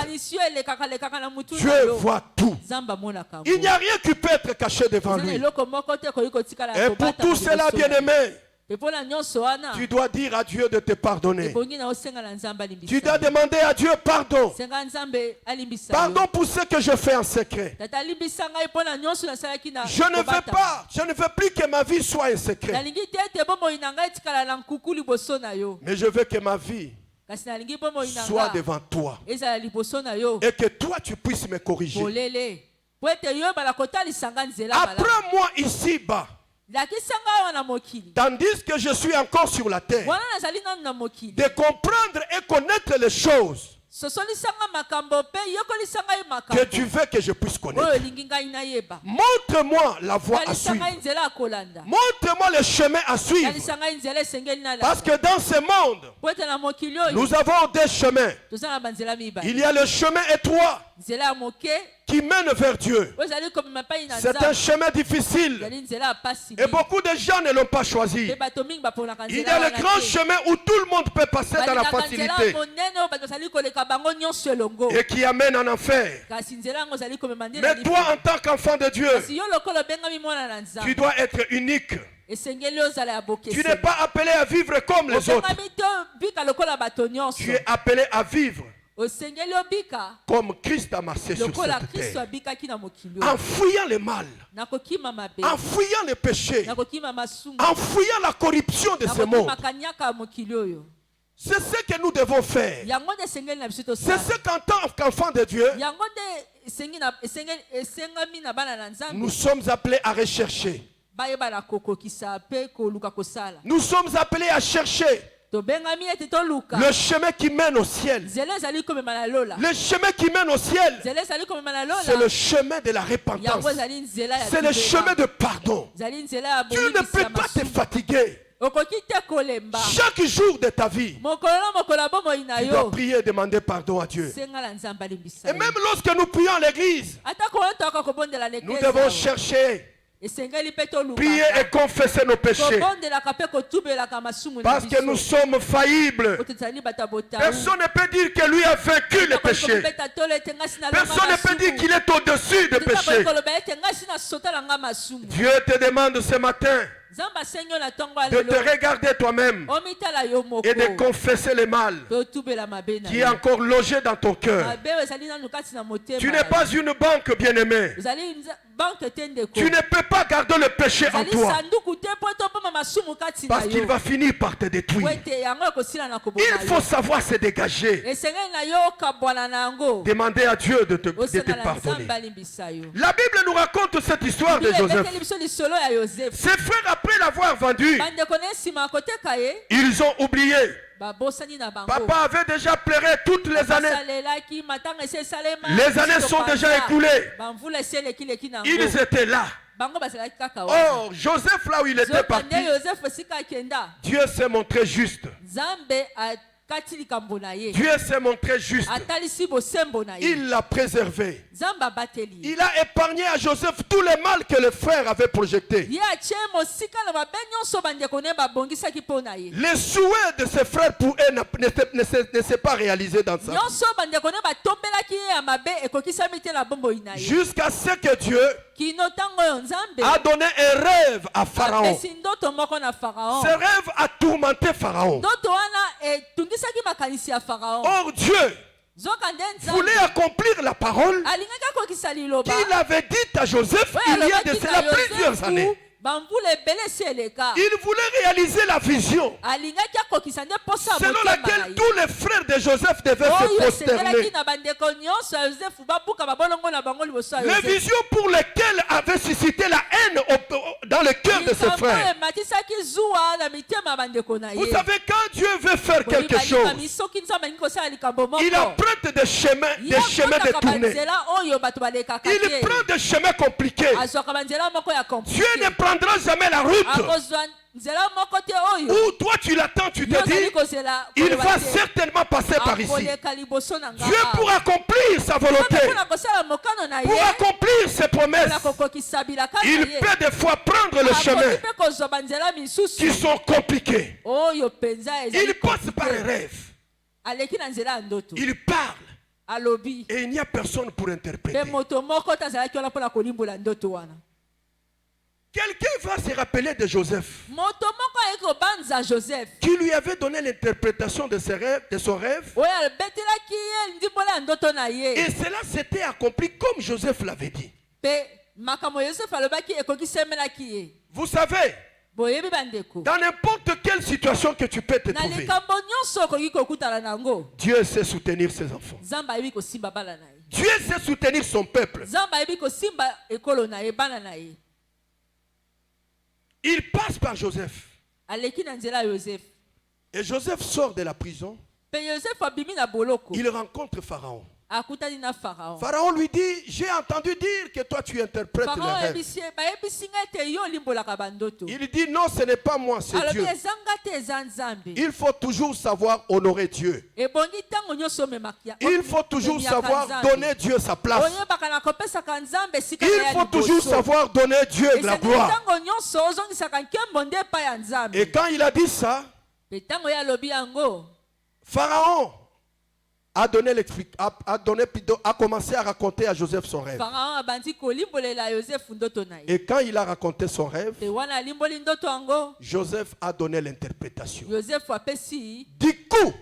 Dieu voit tout. Il n'y a rien qui peut être caché devant lui. Et pour tout cela, bien-aimé, tu dois dire à Dieu de te pardonner. Tu dois demander à Dieu pardon. Pardon pour ce que je fais en secret. Je ne veux plus que ma vie soit un secret. Mais je veux que ma vie soit devant toi. Et que toi tu puisses me corriger. Apprends-moi ici-bas. Tandis que je suis encore sur la terre, de comprendre et connaître les choses que tu veux que je puisse connaître. Montre-moi la voie à suivre. Montre-moi le chemin à suivre. Parce que dans ce monde, nous avons deux chemins. Il y a le chemin étroit qui mène vers Dieu. C'est un chemin difficile. Et beaucoup de gens ne l'ont pas choisi. Il y a le grand chemin où tout le monde peut passer dans la facilité. Et qui amène en enfer. Mais toi, en tant qu'enfant de Dieu, tu dois être unique. Tu n'es pas appelé à vivre comme les autres. Tu es appelé à vivre comme Christ a marché sur cette terre, en fuyant le mal, en fuyant le péché, en fuyant la corruption de ce monde. C'est ce que nous devons faire. C'est ce qu'en tant qu'enfants de Dieu, nous sommes appelés à rechercher. Nous sommes appelés à chercher le chemin qui mène au ciel. Le chemin qui mène au ciel, c'est le chemin de la repentance. C'est le chemin de pardon. Tu ne peux pas te fatiguer. Chaque jour de ta vie, tu dois prier et demander pardon à Dieu. Et même lorsque nous prions à l'église, nous devons chercher, prier et confesser nos péchés. Parce que nous sommes faillibles. Personne ne peut dire que lui a vaincu le péché. Personne ne peut dire qu'il est au-dessus du péché. Dieu te demande ce matin de te regarder toi-même et de confesser le mal qui est encore logé dans ton cœur. Tu n'es pas une banque, bien-aimée. Tu ne peux pas garder le péché en toi, parce qu'il va finir par te détruire. Il faut savoir se dégager. Demander à Dieu de te pardonner. La Bible nous raconte cette histoire de Joseph. Ses frères, après l'avoir vendu, ils ont oublié. Papa avait déjà pleuré toutes les années. Les années sont déjà écoulées. Ils étaient là. Oh, Joseph, là où il était parti, Dieu s'est montré juste. Dieu s'est montré juste. Il l'a préservé. Il a épargné à Joseph tout le mal que le frère avait projeté. Les souhaits de ses frères pour eux ne s'est pas réalisé dans sa vie. Jusqu'à ce que Dieu a donné un rêve à Pharaon. Ce rêve a tourmenté Pharaon. Or Dieu voulait accomplir la parole qu'il avait dite à Joseph il y a de cela plusieurs années. Il voulait réaliser la vision selon laquelle tous les frères de Joseph devaient se prosterner. Les visions pour lesquelles avait suscité la haine dans le cœur de ses frères. Vous savez, quand Dieu veut faire quelque chose, il emprunte des chemins détournés. Il prend des chemins compliqués. Dieu ne prend prendra jamais la route akozwa nzela moko te oyo où toi tu l'attends, tu te yo ozali dis, kozela il koloba va te. certainement passer par ici. Akoleka liboso na nga Dieu awa. pour accomplir sa volonté, mpona kosala mokano na pour ye accomplir ses promesses, mpona kokokisa bilaka na il ye peut des fois prendre le akoki chemin mpe kozwa banzela qui misusu sont compliqués. oyo mpenza Il ezali passe par les compliqué. rêves, aleki na nzela ya ndoto il parle alobi et il n'y a personne pour mpe interpréter. moto moko te azalaki wana mpona kolimbola ndoto wana. Quelqu'un va se rappeler de Joseph moto moko ayeki kobanza joseph qui lui avait donné l'interprétation de son rêve. oyo abetelaki ye ndimbola ya ndoto na ye Et cela s'était accompli comme Joseph l'avait dit. mpe makambo yosefu alobaki ekokisemelaki ye. Vous savez, boyebi bandeko dans n'importe quelle situation que tu peux te na trouver, likambo nyonso okoki kokutana nango Dieu sait soutenir ses enfants. nzambe ayebi kosimba bana na ye Dieu sait soutenir son peuple. nzambe ayebi kosimba ekolo na ye bana na ye. Il passe par Joseph. aleki na nzela ya yosefu Et Joseph sort de la prison. mpe yosefu abimi na boloko Il rencontre Pharaon. akutani na farao. Pharaon lui dit, j'ai entendu dire que toi tu interprètes les farao rêves. bayebisi ngai ete yo olimbolaka bandoto. Il dit, non, ce n'est pas moi, c'est alobi Dieu. eza nga te eza nzambe. Il faut toujours savoir honorer Dieu. ebongi ntango nyonso omemaki Il faut toujours savoir donner Dieu sa place. oyebaka na kopesaka nzambe esika Il na ya faut toujours liboso. savoir donner Dieu de la Esengeli gloire. ntango nyonso ozongisaka nkembo nde epai ya nzambe. Et quand il a dit ça, mpe ntango ye alobi yango Pharaon a commencé à raconter à Joseph son rêve. farao abandi kolimbolela yosefu ndoto na ye. Et quand il a raconté son rêve, mpe wana alimboli ndoto yango Joseph a donné l'interprétation. yosefu apesi Du coup,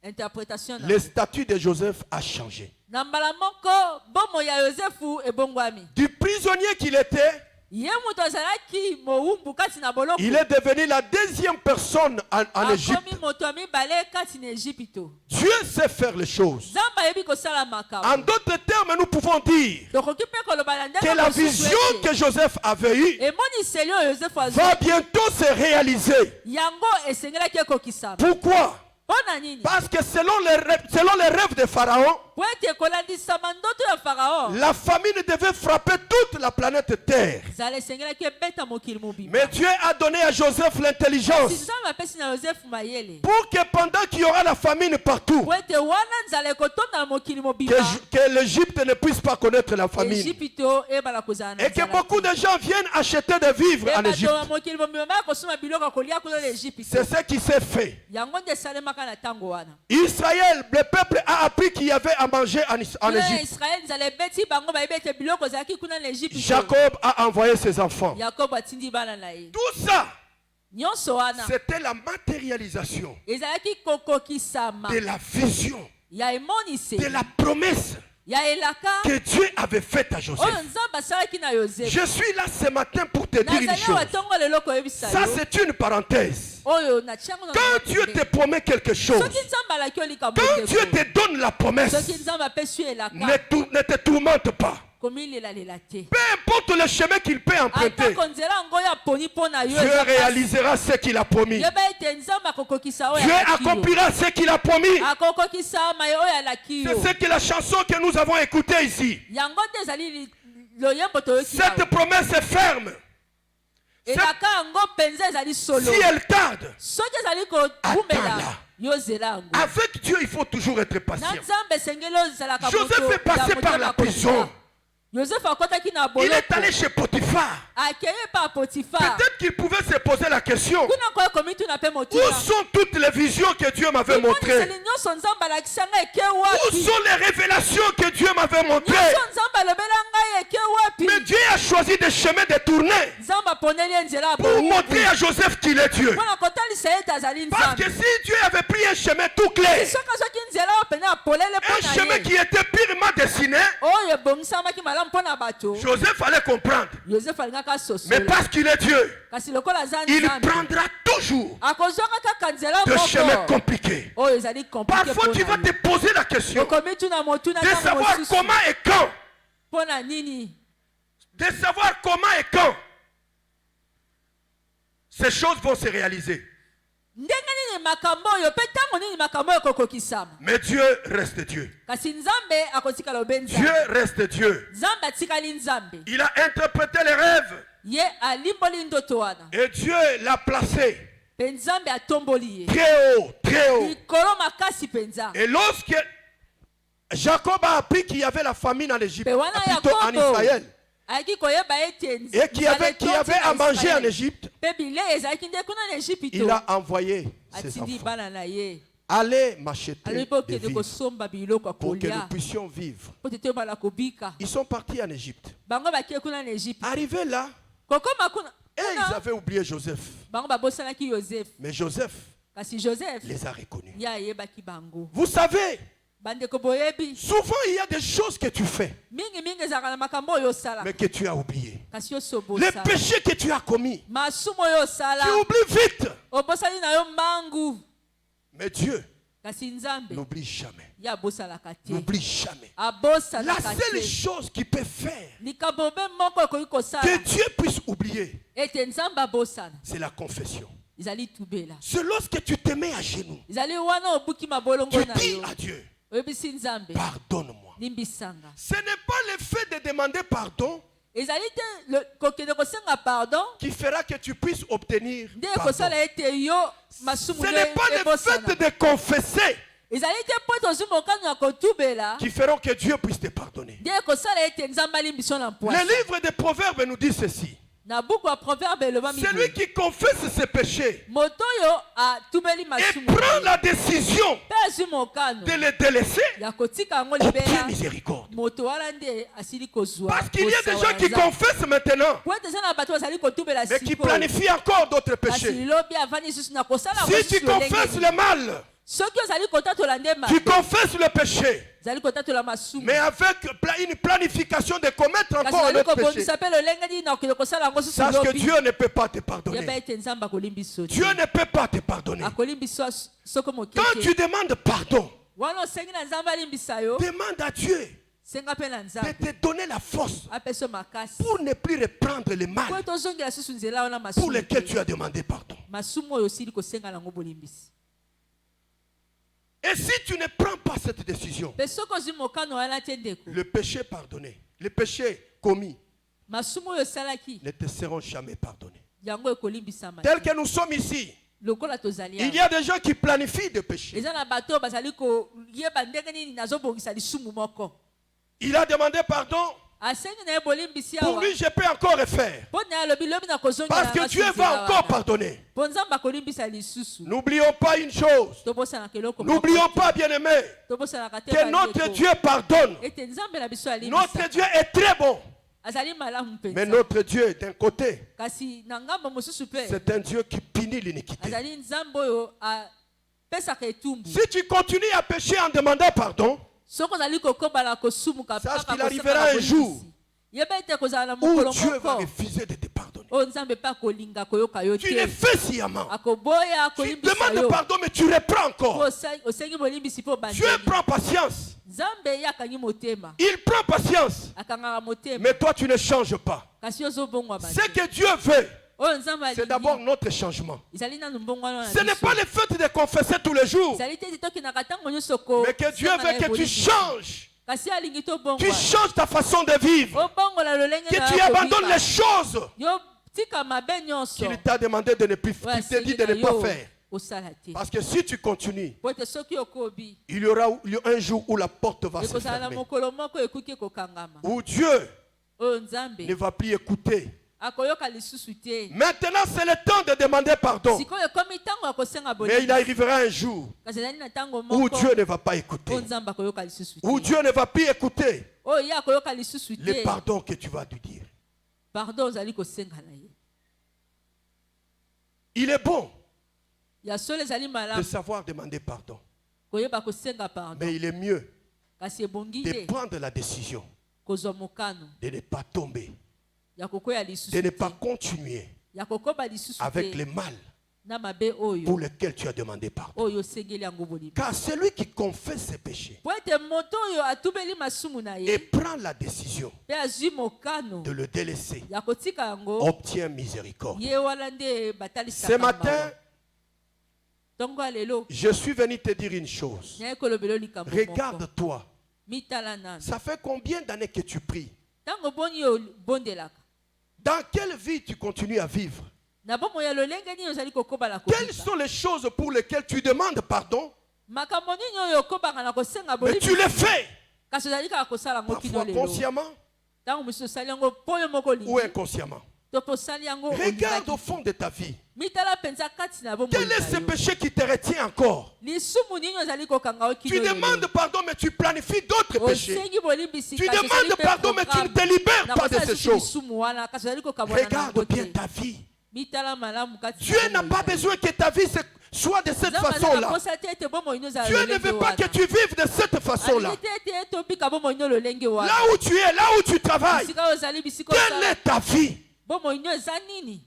interprétation na le statut de Joseph a changé. na mbala moko bomoi ya yosefu ebongwami. Du prisonnier qu'il était, ye moto azalaki mowumbu kati na boloko il est devenu la deuxième personne en Égypte. akomi moto ya mibale kati na Ejipito. Dieu sait faire les choses. nzambe ayebi kosala makambo. En d'autres termes, nous pouvons dire tokoki mpe koloba na ndenge que la mosusu vision ete que Joseph avait eue emoniseli oyo yosefu azwi va bientôt se réaliser. yango esengelaki ekokisama. Pourquoi? mpo na nini? Parce que selon les rêves de Pharaon, po ete kolandisama ndoto ya farao la famine devait frapper toute la planète Terre. zala esengelaki ebeta mokili mobimba. Mais Dieu a donné à Joseph si l'intelligence nzambe apesi na yosefu mayele pour que pendant qu'il y aura la famine partout, po ete wana nzala ekotonda na mokili mobimba que l'Égypte ne puisse pas connaître la famine. Ejipito ebala kozala na Et que nzala beaucoup te. de gens viennent acheter des vivres en bato Égypte. ya mokili mobimba baya kosomba biloko ya kolia kuna na Ejipito. C'est ce qui s'est fait. yango nde esalemaka na ntango wana. Israël, le peuple a appris qu'il y avait à manger en Kuna ya Égypte. Israel nzala ebeti bango bayebi ete biloko ezalaki kuna na Ejipito. Jacob a envoyé ses enfants. yakobo atindi bana na ye. Tout ça, nyonso wana c'était la matérialisation ezalaki kokokisama de la vision, ya emonise de la promesse ya elaka que Dieu avait faite à Joseph. oyo nzambe asalaki na yosefu. Je suis là ce matin pour te dire une nazali awa chose. ntongo lelo koyebisa Ça, yo c'est une parenthèse. oyo natiango na Quand Dieu te promet quelque chose, soki nzambe alaki yo likambo quand Dieu te te donne la promesse, soki nzambe apesi yo elaka ne te tourmente pas. komilelalela te. Peu importe le chemin qu'il peut emprunter, atako nzela yango oyo aponi mpo na yo Dieu eza pasi. réalisera ce qu'il a promis. yeba ete nzambe akokokisa oyo Dieu alaki yo. accomplira ce qu'il a promis. akokokisa maye oyo alaki yo. C'est ce que la chanson que nous avons écoutée ici. yango nde ezali loyembo toyoki Cette promesse est ferme. elaka yango mpenza ezali solo. Si elle tarde, soki ezali kokumela Attends-la. yo zela yango. avec Dieu, il faut toujours être na patient. nzambe esengeli ozalaka Joseph est passé par la prison. yosefu akotaki na Il est boloko allé chez Potiphar. akeye pa potifar Peut-être qu'il pouvait se poser la question. kuna koyo komituna mpe Où motima sont toutes les visions que Dieu m'avait montrées? imoniseli nyonso nzambe alakisa ngai eke Où wapi sont les révélations que Dieu m'avait montrées? nyonso nzambe alobela ngai eke wapi Mais Dieu a choisi des chemins détournés nzambe aponeli ye nzela ya pour bowumbu montrer à Joseph qu'il est Dieu. mpona kotalisa ye ete azali Parce que nzambe si Dieu avait pris un chemin tout clair, soki azwaki nzela oyo pene apolele un mpo na chemin ye qui était purement dessiné, oyo ebongisamaki malamu mpo na bato Joseph allait comprendre. yosefu alingaka Mais sosola parce qu'il est Dieu, kasi lokola aza il nzambe prendra toujours akozwaka kaka nzela de chemins moko compliqués. oyo ezali komplike Parfois, tu vas te poser la question okomi tuna motuna de ntango savoir mosusu comment et quand. mpo na nini De savoir comment et quand ces choses vont se réaliser. ndenge nini makambo oyo mpe ntango nini makambo oyo ekokokisama. Mais Dieu reste Dieu. kasi nzambe akotikala obe Dieu nzambe reste Dieu. nzambe atikali nzambe Il a interprété les rêves Ye alimboli ndoto wana. Et Dieu l'a placé Pe Nzambe atomboli ye. très haut, très haut. Likolo makasi penza. Et lorsque Jacob a appris qu'il y avait la famine en Égypte, Pe wana plutôt en Yakobo Israël, ayaki koyeba ete et qu'il y avait à manger en Égypte, Pe bilei ezalaki nde kuna na Égypte. il a envoyé ses Atindi enfants. bana na ye. Allez m'acheter Alobi des pokende vivres kosomba biloko ya pour que nous kolia. puissions vivre. Po tete bala kobika. Ils sont partis en Égypte. Bango bakie kuna na Égypte. Arrivés là, Kokoma kuna. et ils avaient oublié Joseph. Bango babosanaki Joseph. Mais Joseph Kasi Joseph les a reconnus. ya ayebaki bango. Vous savez, Bandeko boyebi. souvent il y a des choses que tu fais, Mingi mingi ezalaka na makambo oyo osala. mais que tu as oublié. Kasi oso Les obosala. péchés que tu as commis, Masumu oyo osala. tu oublies vite. Obosali na yo mbangu. Mais Dieu Kasi Nzambe n'oublie jamais. ya abosalaka te. N'oublie jamais. La Abosalaka seule te. chose qui peut faire Likambo mpe moko ekoki kosala. que Dieu puisse oublier, Ete Nzambe abosana. c'est la confession. Ezali tubela. C'est lorsque tu te mets à genoux, Ezali wana obuki mabolongo tu na dis yo. à Dieu, Oyebisi Nzambe. pardonne-moi. Limbisanga. Ce n'est pas le fait de demander pardon Ezali te kokende kosenga pardon. qui fera que tu puisses obtenir Nde pardon. ekosala ete yo masumu Ce n'est pas le ebosana. fait de confesser Ezali te po tozwi mokano ya kotubela. qui feront que Dieu puisse te pardonner. Nde ekosala ete Nzambe alimbiso na Le mpwasa. livre des Proverbes nous dit ceci. Na buku ya proverbe elobami Celui boye. qui confesse ses péchés Moto oyo atubeli et masumu. prend la décision Mpe azwi mokano de le délaisser, ya kotika yango obtient libela. miséricorde. Moto wana nde asili kozwa. Parce qu'il y a des kosawa gens qui ya Nzambe. confessent maintenant, Po ete eza na bato bazali kotubela mais qui sikoyo. planifient encore d'autres Kasi péchés. lilobi avandi lisusu na kosala yango Si tu lisusu lolenge confesses nini. le mal, Soki ozali kotatola nde tu mabe. confesses le péché, Ozali kotatola masumu. mais avec une planification de commettre Kasi encore un ozali autre péché. kobongisa mpe lolenge nini na okende kosala yango susu Sache que lobi. Dieu ne peut pas te Yeba pardonner. ete Nzambe akolimbi biso te. Dieu ne peut pas te pardonner. Akolimbi biso soko Quand mokeke. tu demandes pardon, Wana osengi na Nzambe alimbisa yo. demande à Dieu Senga mpe na de Nzambe. te donner la force Apesa makasi. pour ne plus reprendre le Po mal ete ozongela susu nzela wana pour masumu. lequel te. tu as demandé pardon. Masumu oyo osili kosenga nango bolimbisi. Et si tu ne prends pas cette décision, Mpe soki ozwi mokano wana te ndeko. le péché pardonné, les péchés commis Masumu oyo osalaki. ne te seront jamais pardonnés. Yango ekolimbisama. Tel que nous sommes ici, Lokola tozali il y awa. a des gens qui planifient des péchés. Eza na bato oyo bazali koyeba ndenge nini nazobongisa lisumu moko. Il a demandé pardon. Asengi na ye bolimbisi Pour awa. lui, je peux encore refaire. Po na alobi lobi na kozongela Parce que nga Dieu susu va nzela encore wana. pardonner. Po Nzambe akolimbisa lisusu. N'oublions pas une chose. Tobosana keloko moko N'oublions te. pas, bien-aimés, Tobosanaka te que bandeko. notre Dieu pardonne. Ete Nzambe na biso alimbisa. Notre Dieu est très bon. Azali malamu Mais mpenza. notre Dieu, d'un côté, Kasi na ngambo mosusu mpe. c'est un Dieu qui punit l'iniquité. Azali Nzambe oyo apesaka etumbu. Si tu continues à pécher en demandant pardon, Soko ozali kokobala kosumuka sache kaka qu'il kosala arrivera un bolimbisi. jour Yeba ete kozala na où mokolo Dieu va moko. refuser de te pardonner. Oyo Nzambe mpe akolinga koyoka yo Tu le te. fais sciemment. Akoboya Tu akolimbisa demandes yo. pardon, mais tu reprends encore. Osengi bolimbisi mpo Dieu bandeli. prend patience. Nzambe ye akangi motema. Il prend patience. Akangaka motema. Mais toi, tu ne changes pas. Kasi ozobongwa Ce bandeli. que Dieu veut, Oyo Nzambe c'est alingi. d'abord notre changement. Ezali nanu mbongwana na Ce n'est biso. pas le fait de confesser tous les jours, Ezali te ete tokendaka ntango nyonso ko. mais que Dieu veut que tu changes. Kasi alingi Tu tobongwa. changes ta façon de vivre. Obongola lolenge Que na tu yo abandonnes kobika. les choses Yo tika mabe nyonso. qu'il t'a demandé de ne plus, Oyo qu'il t'a dit asengi de na ne pas yo faire. osala te. Parce que si tu continues, Po ete soki okobi. il y aura un jour où la porte va se Ekozala na fermer. mokolo moko ekoki kokangama. Où Dieu Oyo Nzambe ne va plus écouter. akoyoka lisusu te. Maintenant, c'est le temps de demander pardon. Sikoyo ekomi ntango ya kosenga Mais il bolimi. arrivera un jour Kasi ezali na ntango où moko. Dieu ne va pas écouter. Oyo Nzambe akoyoka lisusu Où te. Dieu ne va plus écouter Oyo ye akoyoka lisusu le te. pardon que tu vas lui dire. Pardon ozali kosenga na ye. Il est bon Ya solo ezali de malamu savoir demander pardon. koyeba kosenga pardon. Mais il est mieux Kasi ebongi de te prendre la décision kozwa mokano de ne pas tomber, ya kokwea lisusu de ne te. pas continuer Ya kokoba lisusu avec te. le mal Na mabe oyo. pour lequel tu as demandé pardon. Oyo osengeli yango bolimi. Car celui qui confesse ses péchés Po ete moto oyo atubeli masumu na et ye. prend la décision Mpe azwi mokano de le délaisser, ya kotika yango. obtient miséricorde. Ye wana nde batalisaka Ce mawa. matin, Ntongo ya lelo. je suis venu te dire une chose. Naye kolobela yo likambo moko. Regarde-toi. Mitala nanu. Ça fait combien d'années que tu pries? Ntango boni yo bondelaka. Dans quelle vie tu continues à vivre? Na bomoi ya lolenge nini ozali kokobala Quelles kobika? sont les choses pour lesquelles tu demandes pardon, Makambo nini oyo okobaka na kosenga mais bolimbisi? tu le fais? Kasi ozali kaka kosala yango kino Parfois lelo. consciemment Ntango mosusu osali yango mpo oyo moko ou olingi, inconsciemment. to mpo osali yango Regarde au olingaki. fond de ta vie. Mitala mpenza kati na bomoi Quel est na ce yo. péché qui te retient encore? Lisumu nini ozali kokanga yo Tu kino demandes lelo? pardon, mais tu planifies d'autres péchés. Osengi bolimbisi, Tu kasi demandes osali mpe pardon, mais tu ne programme. te libères Na pas de kosala ces lisusu choses. lisumu wana, kasi ozali kokabwana na Regarde yango bien te. ta vie. Mitala malamu kati na Dieu n'a bomoi pas na yo. besoin que ta vie soit de cette Nzambe façon-là. azali koposa te ete bomoi nyonso Dieu ne veut pas que tu vives de cette façon-là. alingi te ete tobika bomoi nyonso lolenge wana. Là où tu es, là où tu travailles, Bisika ozali bisika quelle osala. est ta vie? Bomoi nyonso eza nini?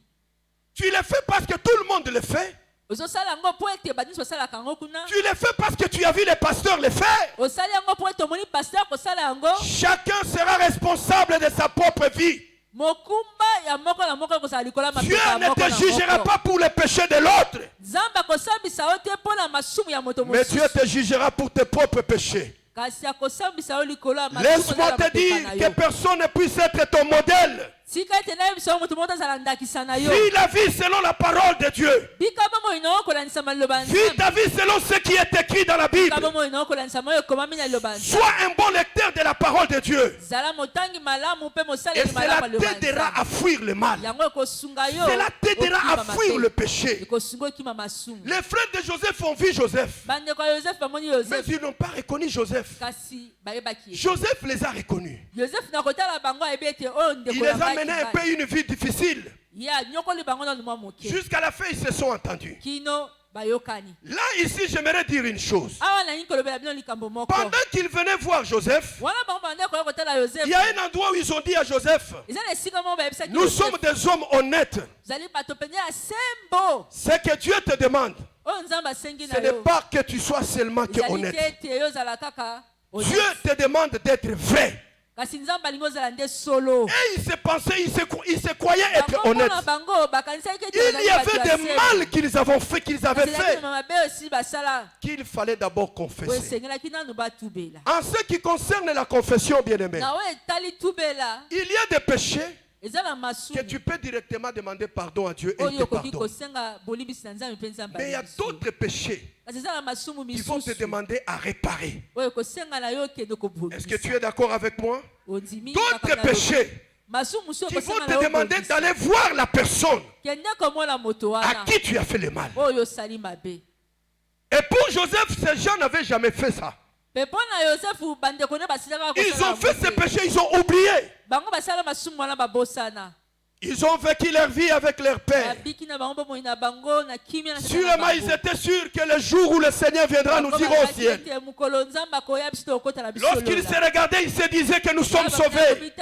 Tu le fais parce que tout le monde le fait. Ozosala yango mpo ete badini osalaka yango kuna. Tu le fais parce que tu as vu les pasteurs le faire. Osali yango mpo ete omoni paster kosala yango. Chacun sera responsable de sa propre vie. Mokumba ya moko na moko ekozala likolo ya Dieu mampeka ya ne moko te na jugera moko. pas pour les péchés de l'autre, Nzambe akosambisa yo te mpo na masumu ya moto mais Dieu mosusu. te jugera pour tes propres péchés. Kasi akosambisa yo likolo ya masumu Laisse-moi ezala te mapeka dire na que yo. personne ne puisse être ton modèle. Sika ete nayebisa yo moto moko azala ndakisa na yo. Vis la vie selon la parole de Dieu. Bika bomoi na yo kolandisa maloba ya Vis Nzambe. ta vie selon ce qui est écrit dans la Bible. Bika bomoi na yo kolandisa mo ekomami na liloba ya Nzambe. Sois un bon lecteur de la parole de Dieu. Zala motangi malamu mpe Et mosaleli cela malamu ya liloba ya t'aidera Nzambe. à fuir le mal. Yango ekosunga yo. Cela t'aidera à okima fuir mabe. le péché. Ekosunga okima masumu. Les frères de Joseph ont vu Joseph, Bandeko ya Yosefu bamoni mais Yosefu ils n'ont pas reconnu Joseph. kasi bayebaki ye. Joseph les a reconnus. Yosefu na kotala bango ayebi ete oyo Il ndeko les ya a menés un peu une vie difficile. ye anyokoli bango nanu mwa moke Jusqu'à la fin, ils se sont entendus. kino bayokani. Là, ici, j'aimerais dire une chose. Awa nalingi kolobela bino likambo moko. Pendant qu'ils venaient voir Joseph, Wana bango bande koya kotala il Yosefu. y a un endroit où ils ont dit à Joseph, Eza na esika moko bayebisaki nous sommes Yosefu. des hommes honnêtes. Zali bato penza ya sembo. Ce que Dieu te demande, Oyo Nzambe asengi ce na n'est yo. pas que tu sois seulement que Ezali te honnête. ete yo ozala kaka honnête. Dieu te demande d'être vrai. Kasi Nzambe alingi ozala nde solo. Et il se pensait, il se croyait être Bango honnête. mpona bango bakanisaki ete Il bazali y bato avait ya des sembo. mal qu'ils avaient Ezalaki fait, na mabe osi basala qu'il fallait d'abord oyo confesser. esengelaki nanu batubela. En ce qui concerne la confession, bien-aimé, Na oyo etali tubela il y a des péchés eza na que masumu tu peux directement demander pardon à Dieu et il oyo te okoki pardonne. kosenga bolimbisi na Nzambe mpe Nzambe Mais il y a alingi biso. d'autres péchés Kasi eza na masumu qui vont te misusu demander à réparer. oyo kosenga na yo okende Est-ce que tu kobongisa. es d'accord avec moi? Ondimi D'autres kaka na yo. péchés Masumu mosusu qui vont okosenga te na yo demander kobongisa. d'aller voir la personne Kende komona moto à wana qui tu as fait le mal. oyo osali mabe. Et pour Joseph, ces gens n'avaient jamais fait ça. Mpe mpo na Yosefu bandeko ne basilaka Ils kosala ont fait yango ces te. péchés, ils ont oublié. Bango basala masumu wana babosana. Ils ont vécu leur vie avec leur père. Babiki na bango bomoi na bango na kimia na tata na Sûrement, ils bango. étaient sûrs que le jour où le Seigneur viendra, nous Bango irons au balobaki ciel. ete mokolo Nzambe akoya biso tokota na biso Lorsqu'ils se regardaient, ils se disaient que nous sommes sauvés.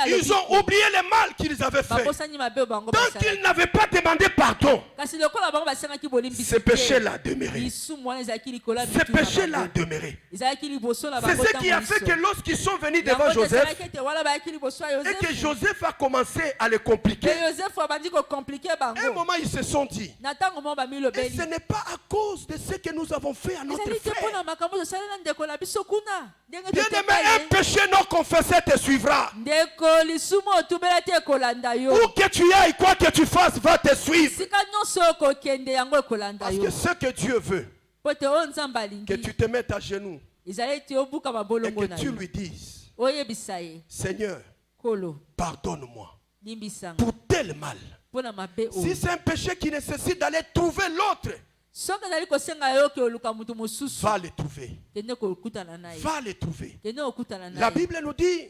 Ils ont oublié le mal qu'ils avaient fait. babosani mabe oyo bango Tant basalaki. qu'ils n'avaient pas demandé pardon, Kasi lokola bango basengaki bolimbisi ces péchés-là demeuraient. lisumu wana ezalaki likolo ya Ces mitu na péchés-là bango. demeuraient. ezalaki liboso na C'est bango ce qui a fait que lorsqu'ils sont venus devant Joseph ete wana bayaki liboso ya et que Yosefu. Joseph a commencé à les compliquer, Pe Yosefu abandi kokomplike à un bango. moment ils se sont dit, Na ntango moko et bamilobeli ce n'est pas à cause de ce que nous avons fait à notre ezali te mpo frère. na makambo tosali na ndeko na biso kuna ndenge Bien-aimé, toteka un ye. péché non confessé te suivra. ndeko lisumu otubela te ekolanda yo. Où que tu ailles, quoi que tu fasses, va te suivre. sika nyonso okokende yango ekolanda Parce yo. que ce que Dieu veut, po te oyo Nzambe que alingi tu te mettes à genoux ezali ete obuka et mabolongo que na tu yo lui dises, oyebisa ye Seigneur, kolo pardonne-moi limbisanga pour tel mal. mpo na mabe Si oyo. c'est un péché qui nécessite d'aller trouver l'autre, soki ezali kosenga yo ke oluka motu mosusu va le trouver. kende kokutana na ye Va le trouver. kende kokutana na La ye. Bible nous dit,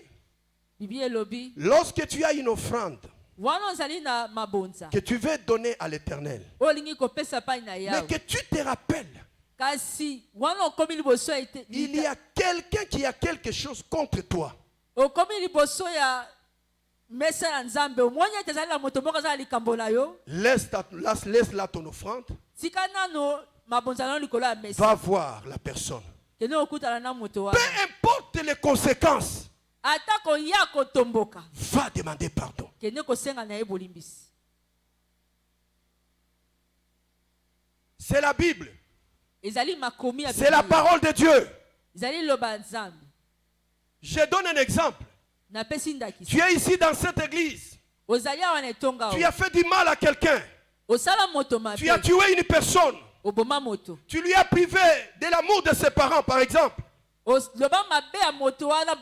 Bible elobi lorsque tu as une offrande wana ozali na mabonza que tu veux donner à l'Éternel, oyo olingi kopesa pai na mais yawe que tu te rappelles, kasi wana okomi liboso ya il y a quelqu'un qui a quelque chose contre toi. okomi liboso ya mesa ya Nzambe omoni ete ezali na moto moko azala likambo na yo Laisse là ton offrande. tika nano mabonza na yo likolo ya mesa Va voir la personne. kende okutana na moto Peu wana importe les conséquences, ata koya kotomboka va demander pardon. kende kosenga na ye bolimbisi. C'est la Bible. ezali makomi ya C'est la Biblia. parole de Dieu. ezali loba ya Nzambe. Je donne un exemple. napesi ndakisa Tu es ici dans cette église. ozali awa na etonga Tu as fait du mal à quelqu'un. osala moto Tu as mabe tué une personne. oboma moto Tu lui as privé de l'amour de ses parents, par exemple. loba mabe ya moto wana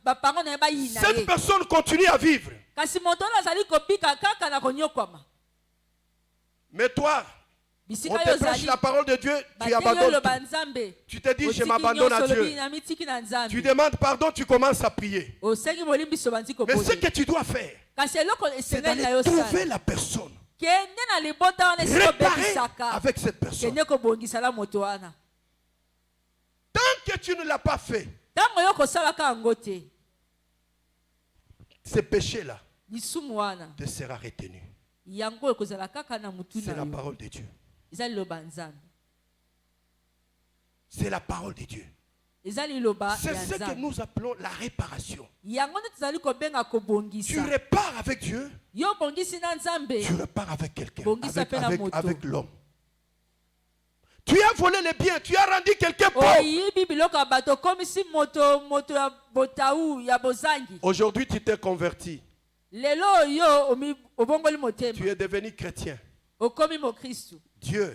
bapango na ye bayina Cette ye personne continue à vivre. kasi moto wana azali kobika kaka na konyokwama Mais toi, on bisika te yo prêche ozali la parole de Dieu, tu bateli abandonnes oloba tout. nzambe Tu te dis, je otiki m'abandonne à nyonso olobi Dieu. na mitiki na Tu nzambe demandes pardon, tu commences à prier. osengi molimbiso bandi Mais ce kobondela que tu dois faire, kasi eloko c'est esengeli na d'aller yo trouver sala la personne. kende na libota wana esi Réparer kobebisaka avec cette personne. kende kobongisala moto wana Tant que tu ne l'as pas fait, ntango yo kosalaka yango te ce péché-là lisumu wana te sera retenu. yango ekozala kaka na mutu C'est na la yo parole de Dieu. eza liloba nzambe C'est la parole de Dieu. eza liloba C'est ya ce que nzambe nous appelons la réparation. yango nde tozali kobenga Tu kobongisa répares avec Dieu, yo obongisi na nzambe tu repars avec quelqu'un, Bongisa avec, pe na moto. avec l'homme. Tu as volé les biens, tu as rendu quelqu'un pauvre. oyibi biloko ya bato okomisi moto ya botau ya bozangi Aujourd'hui, tu t'es converti. lelo oyo obongoli motema Tu es devenu chrétien. okomi mokristu Dieu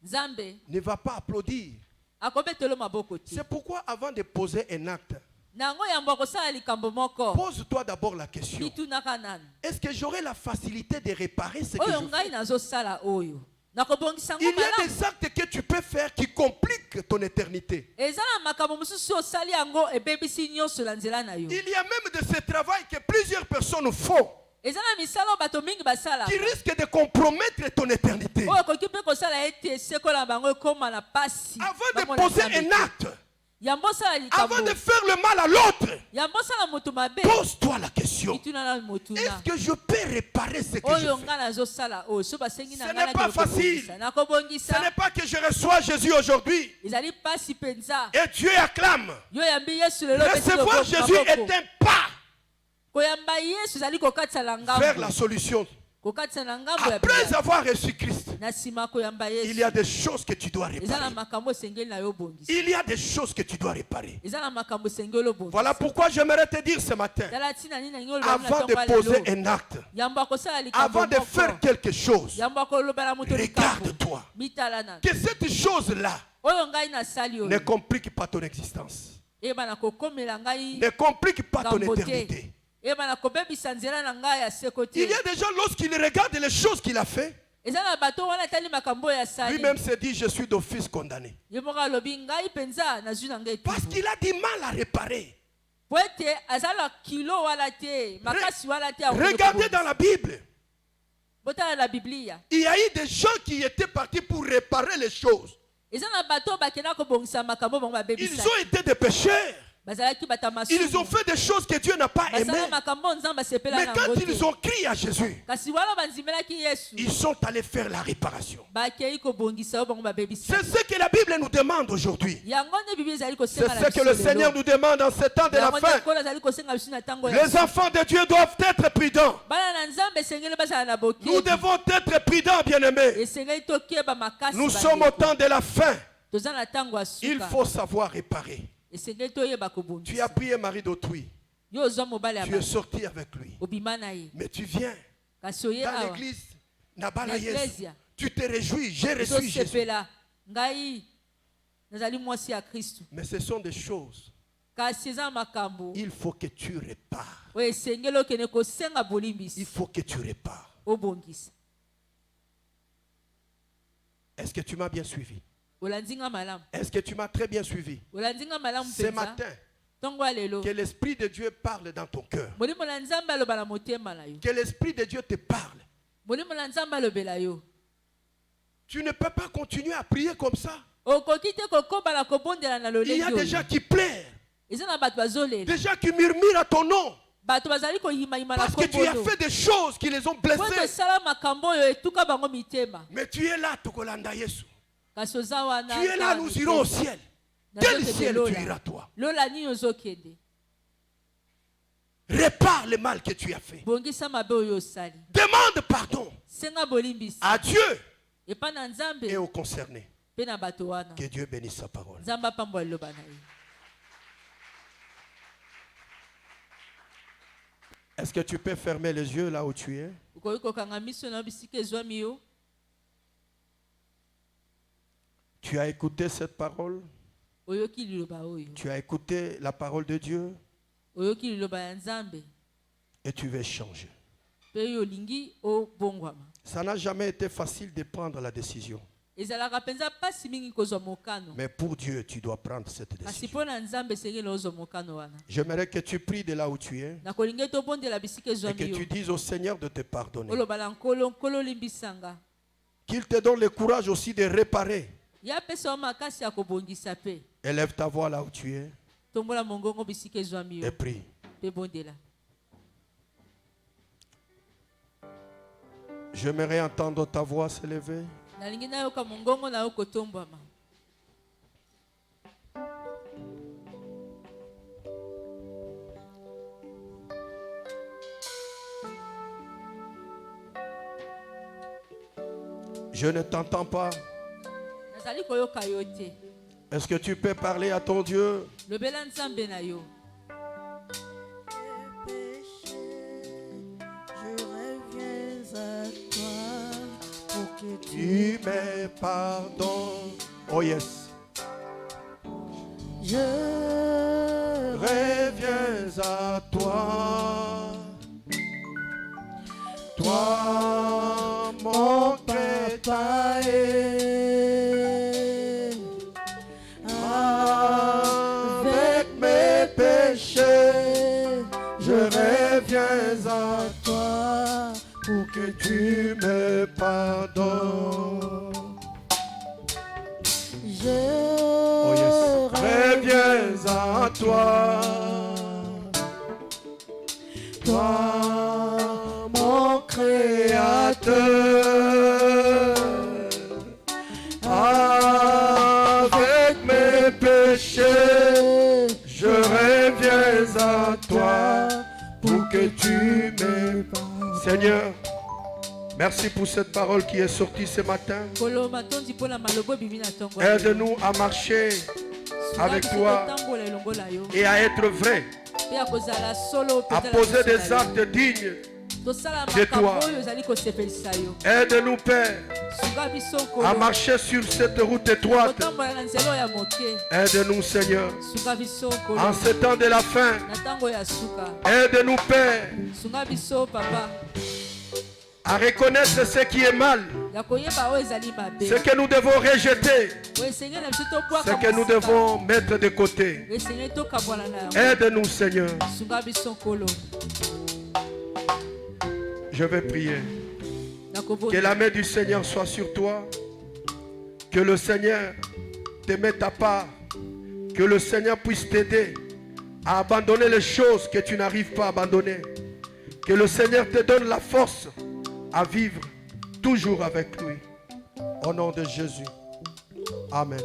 nzambe ne va pas applaudir. akobetelo maboko te C'est pourquoi avant de poser un acte, nango yambo akosala likambo moko pose-toi d'abord la question. bitunaka nani Est-ce que j'aurai la facilité de réparer ce que oyo je ngai fais? nazosala oyo nakobongisa Il yango y a malamu des actes que tu peux faire qui compliquent ton éternité. eza na makambo mosusu osali yango ebebisi nyonso na nzela na yo Il y a même de ce travail que plusieurs personnes font eza na misala oyo bato mingi basala qui risquent de compromettre ton éternité. oyo okoki mpe kosala ete sekola na bango ekóma na pasi Avant de Bango na poser Nzambe un te. acte, yambo osala avant likambo de faire le mal à l'autre, yambo osala moto mabe pose-toi la question. bituna na motuna Est-ce que je peux réparer ce que je oyo fais? ngai nazosala oyo so basengi Ce na n'est ngai pas nakende facile. kobongisa Ce nakobongisa n'est pas que je reçois Jésus aujourd'hui ezali pasi mpenza et Dieu acclame. yo yambi yesu lelo obeti Recevoir loboko Jésus maboko. est un pas koyamba yesu ezali kokatisa na vers la ngambo solution. kokatisa na ngambo ya Après bila. avoir reçu Christ, na nsima koyamba il y a yesu des choses que tu dois eza na réparer. makambo esengeli na yo obongisa Il y a des choses que tu dois réparer. eza na makambo esengeli obongisa Voilà pourquoi j'aimerais te dire ce matin, tala ntina nini nangi oloba na avant de ntongo ya poser lelo un acte, yambo akosala likambo avant de faire moko quelque chose, yambo akoloba na moto likambo regarde-toi. mitala na Que cette chose-là oyo ngai nasali ne oyo complique pas ton existence. eyebana kokomela ngai Ne complique pas ton ngambo te éternité. eyebana kobebisa nzela na ngai ya seko te Il y a des gens, lorsqu'ils regardent les choses qu'il a fait, eza na bato wana etali makambo oyo asali lui-même se dit, je suis d'office condamné. ye moko alobi ngai mpenza nazwi na ngai Parce etubu qu'il a du mal à réparer. po ete azala kilo wala te makasi wala te akoki Regardez kobongisa. dans la Bible. botala na biblia Il y a eu des gens qui étaient partis pour réparer les choses. eza na bato oyo bakenda kobongisa makambo bango Ils babebisa ont été des pécheurs. bazalaki bata Ils ont masumu fait des choses que Dieu n'a pas aimées. basala makambo oyo nzambe asepela Mais na quand yango ils te ont crié à Jésus, kasi wana banzimelaki yesu ils sont allés faire la réparation. bakei kobongisa oyo bango babebisa C'est ce que la Bible nous demande aujourd'hui. yango nde biblia ezali C'est kosenga na ce que le Seigneur nous demande en ce temps de la yango nde fin. nkolo azali kosenga biso na ntango ya Les enfants de Dieu doivent être prudents. bana na nzambe esengeli bazala na Nous bokebi devons être prudents, bien-aimés. esengeli tokeba makasi Nous sommes au bandeko. temps de la fin. toza na ntango ya Il suka faut savoir réparer. esengeli toyeba Tu as kobongisa pris un mari d'autrui. yo ozwa mobali ya Tu es bato sorti avec lui. obima na ye Mais tu viens kasi oye dans awa l'église. Nabala na Yesu. eklezia Tu te réjouis. J'ai reçu Jésus. ezosepela ngai nazali mwasi ya kristu Mais ce sont des choses. kasi eza makambo Il faut que tu répares. oyo esengeli okende kosenga Il bolimbisi faut que tu répares. obongisa Est-ce que tu m'as bien suivi? olandi nga malamu Est-ce que tu m'as très bien suivi? olandi nga malamu Ce mpenza matin, ntongo ya lelo que l'Esprit de Dieu parle dans ton cœur. molimo na nzambe aloba na motema na yo Que l'Esprit de Dieu te parle. molimo na nzambe alobela yo Tu ne peux pas continuer à prier comme ça. okoki te kokobala kobondela na Il y lolenge a des gens oyo qui pleurent. eza na bato bazolela Des gens qui murmurent à ton nom. bato bazali koyimayima na Parce que tu as kombono fait des choses qui les ont po blessés. tosala makambo oyo etuka bango mitema Mais tu es là, Tokolanda Yesu. kasi oza wana Tu es là, nous irons au ciel. Quel ciel tu iras, toi? lola nini ozokende Répare le mal que tu as fait. bongisa mabe oyo osali Demande pardon senga bolimbisi à Dieu epa na nzambe et aux concernés. mpe na bato wana Que Dieu bénisse sa parole. nzambe apambola liloba na ye Est-ce que tu peux fermer les yeux là où tu es? okoki kokanga miso na yo bisika ezwami yo. Tu as écouté cette parole? Oyoki liloba oyo. Tu as écouté la parole de Dieu Oyoki liloba ya Nzambe. et tu veux changer. Pe yo lingi obongwama. Ça n'a jamais été facile de prendre la décision. Ezalaka penza pasi mingi kozwa mokano. Mais pour Dieu, tu dois prendre cette Kasi décision. mpo na Nzambe esengeli ozwa mokano wana. J'aimerais que tu pries de là où tu es Nakolingi tobondela bisika et que ezwami yo. tu dises au Seigneur de te pardonner. Oloba na nkolo, nkolo limbisanga. Qu'il te donne le courage aussi de réparer. Ya pesa yo makasi ya kobongisa pe. Élève ta voix là où tu es Tombola mongongo bisika ezwami yo. et prie. Pe bondela. J'aimerais entendre ta voix s'élever. Nalingi nayoka mongongo na yo kotombwama. Je ne t'entends pas. Nazali koyoka yo te. Est-ce que tu peux parler à ton Dieu? Lobela Nzambe na yo. Tu me pardonnes. Oh yes. Je Reviens à toi. Toi, mon papa avec mes péchés, je reviens à toi pour que tu me pardonnes. Oh yes. Reviens à toi. Toi, mon Créateur, avec mes péchés, je reviens à toi pour que tu me pardonnes. Seigneur, merci pour cette parole qui est sortie ce matin. Kolo matondi pona malobo bibi na tongo. Aide-nous à marcher avec toi Tambola elongola yo. et à être vrai, Pe akozala solo à poser des actes dignes. Tosala de toi. makambo oyo ezali kosepelisa yo. Aide-nous, Père, Sunga biso à kolo. marcher sur cette route étroite. Kotambola na nzela ya moke. Aide-nous, Seigneur, Sunga biso kolo. en ce temps de la fin. Na tango ya suka. Aide-nous, Père, Sunga biso papa. à reconnaître ce qui est mal, Ya koyeba oyo ezali mabe. ce que nous devons rejeter, Oyo esengeli na biso tobwaka ce que nous mosika. devons mettre de côté. Oyo esengeli tokabwana na yango. Aide-nous, Seigneur. Sunga biso kolo. Je vais prier. Nakobonda. Que la main du Seigneur soit sur toi. Que le Seigneur te mette à part. Que le Seigneur puisse t'aider à abandonner les choses que tu n'arrives pas à abandonner. Que le Seigneur te donne la force à vivre toujours avec lui. Au nom de Jésus. Amen.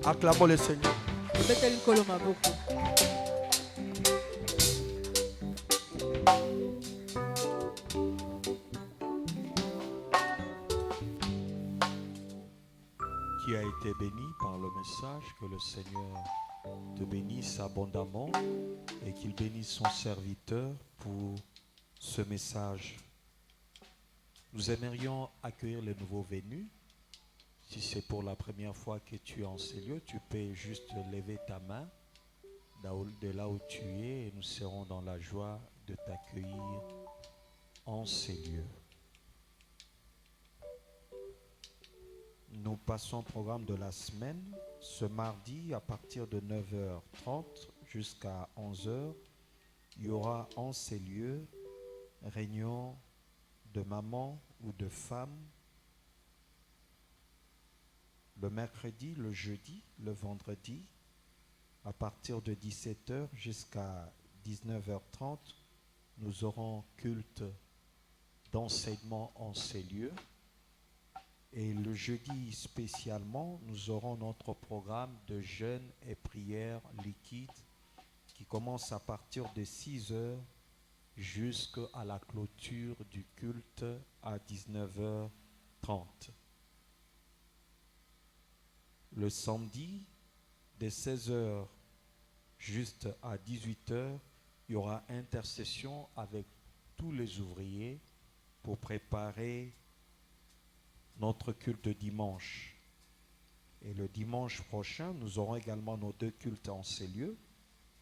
Acclamons le Seigneur. Beteli nkolo maboko. Qui a été béni par le message, que le Seigneur te bénisse abondamment et qu'il bénisse son serviteur pour ce message. Nous aimerions accueillir les nouveaux venus. Si c'est pour la première fois que tu es en ces lieux, tu peux juste lever ta main de là où tu es et nous serons dans la joie de t'accueillir en ces lieux. Nous passons au programme de la semaine. Ce mardi, à partir de 9h30 jusqu'à 11h, il y aura en ces lieux réunion de mamans ou de femmes. Le mercredi, le jeudi, le vendredi, à partir de 17h jusqu'à 19h30, nous aurons culte d'enseignement en ces lieux. Et le jeudi spécialement, nous aurons notre programme de jeûne et prière liquide qui commence à partir de 6h jusqu'à la clôture du culte à 19h30. Le samedi, de 16h juste à 18h, il y aura intercession avec tous les ouvriers pour préparer notre culte de dimanche. Et le dimanche prochain, nous aurons également nos 2 cultes en ces lieux.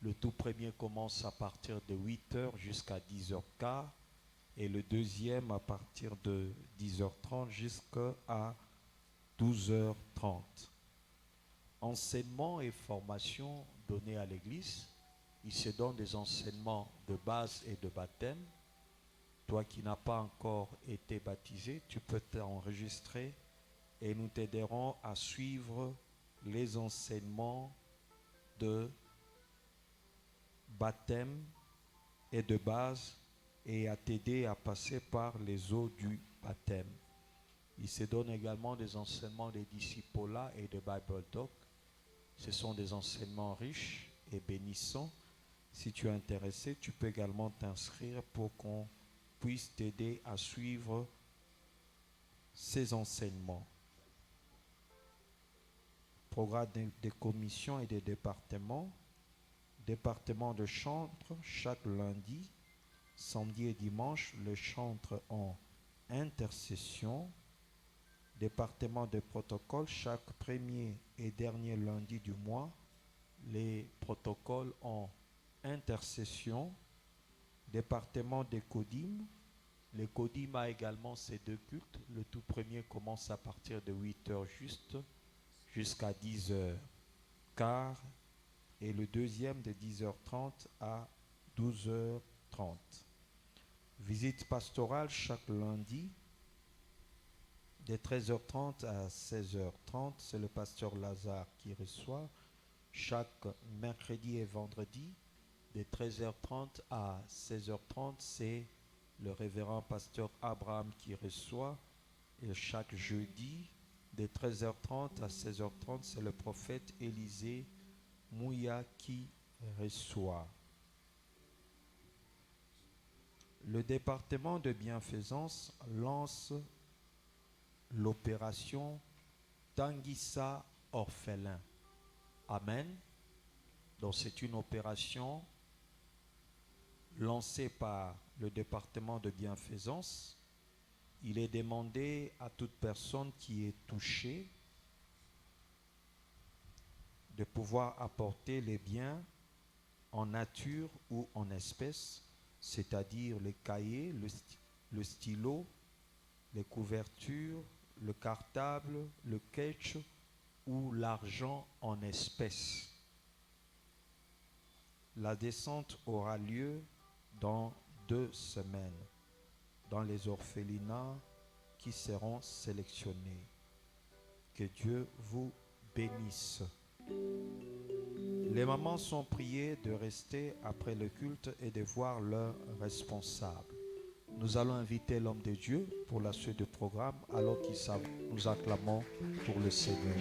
Le tout premier commence à partir de 8h jusqu'à 10h15 et le deuxième à partir de 10h30 jusqu'à 12h30. Enseignement et formation donnés à l'Église. Il se donne des enseignements de base et de baptême. Toi qui n'as pas encore été baptisé, tu peux t'enregistrer et nous t'aiderons à suivre les enseignements de baptême et de base et à t'aider à passer par les eaux du baptême. Il se donne également des enseignements de disciplats et de Bible Talk. Ce sont des enseignements riches et bénissants. Si tu es intéressé, tu peux également t'inscrire pour qu'on puisse t'aider à suivre ces enseignements. Programme des commissions et des départements. Département de chantre chaque lundi, samedi et dimanche, le chantre en intercession. Département de protocole chaque premier et dernier lundi du mois, les protocoles en intercession. Département des Codim. Les Codim a également ces 2 cultes. Le tout premier commence à partir de 8h juste jusqu'à 10h15 et le deuxième de 10h30 à 12h30. Visite pastorale chaque lundi de 13h30 à 16h30. C'est le pasteur Lazare qui reçoit. Chaque mercredi et vendredi de 13h30 à 16h30, c'est le révérend pasteur Abraham qui reçoit. Et chaque jeudi, de 13h30 à 16h30, c'est le prophète Élisée Mouya qui reçoit. Le département de bienfaisance lance l'opération Tanguissa orphelin. Amen. Donc c'est une opération lancée par le département de bienfaisance. Il est demandé à toute personne qui est touchée de pouvoir apporter les biens en nature ou en espèces, c'est-à-dire les cahiers, le stylo, les couvertures, le cartable, le sketch ou l'argent en espèces. La descente aura lieu dans 2 semaines dans les orphelinats qui seront sélectionnés. Que Dieu vous bénisse. Les mamans sont priées de rester après le culte et de voir leurs responsables. Nous allons inviter l'homme de Dieu pour la suite du programme alors nous acclamons pour le Seigneur.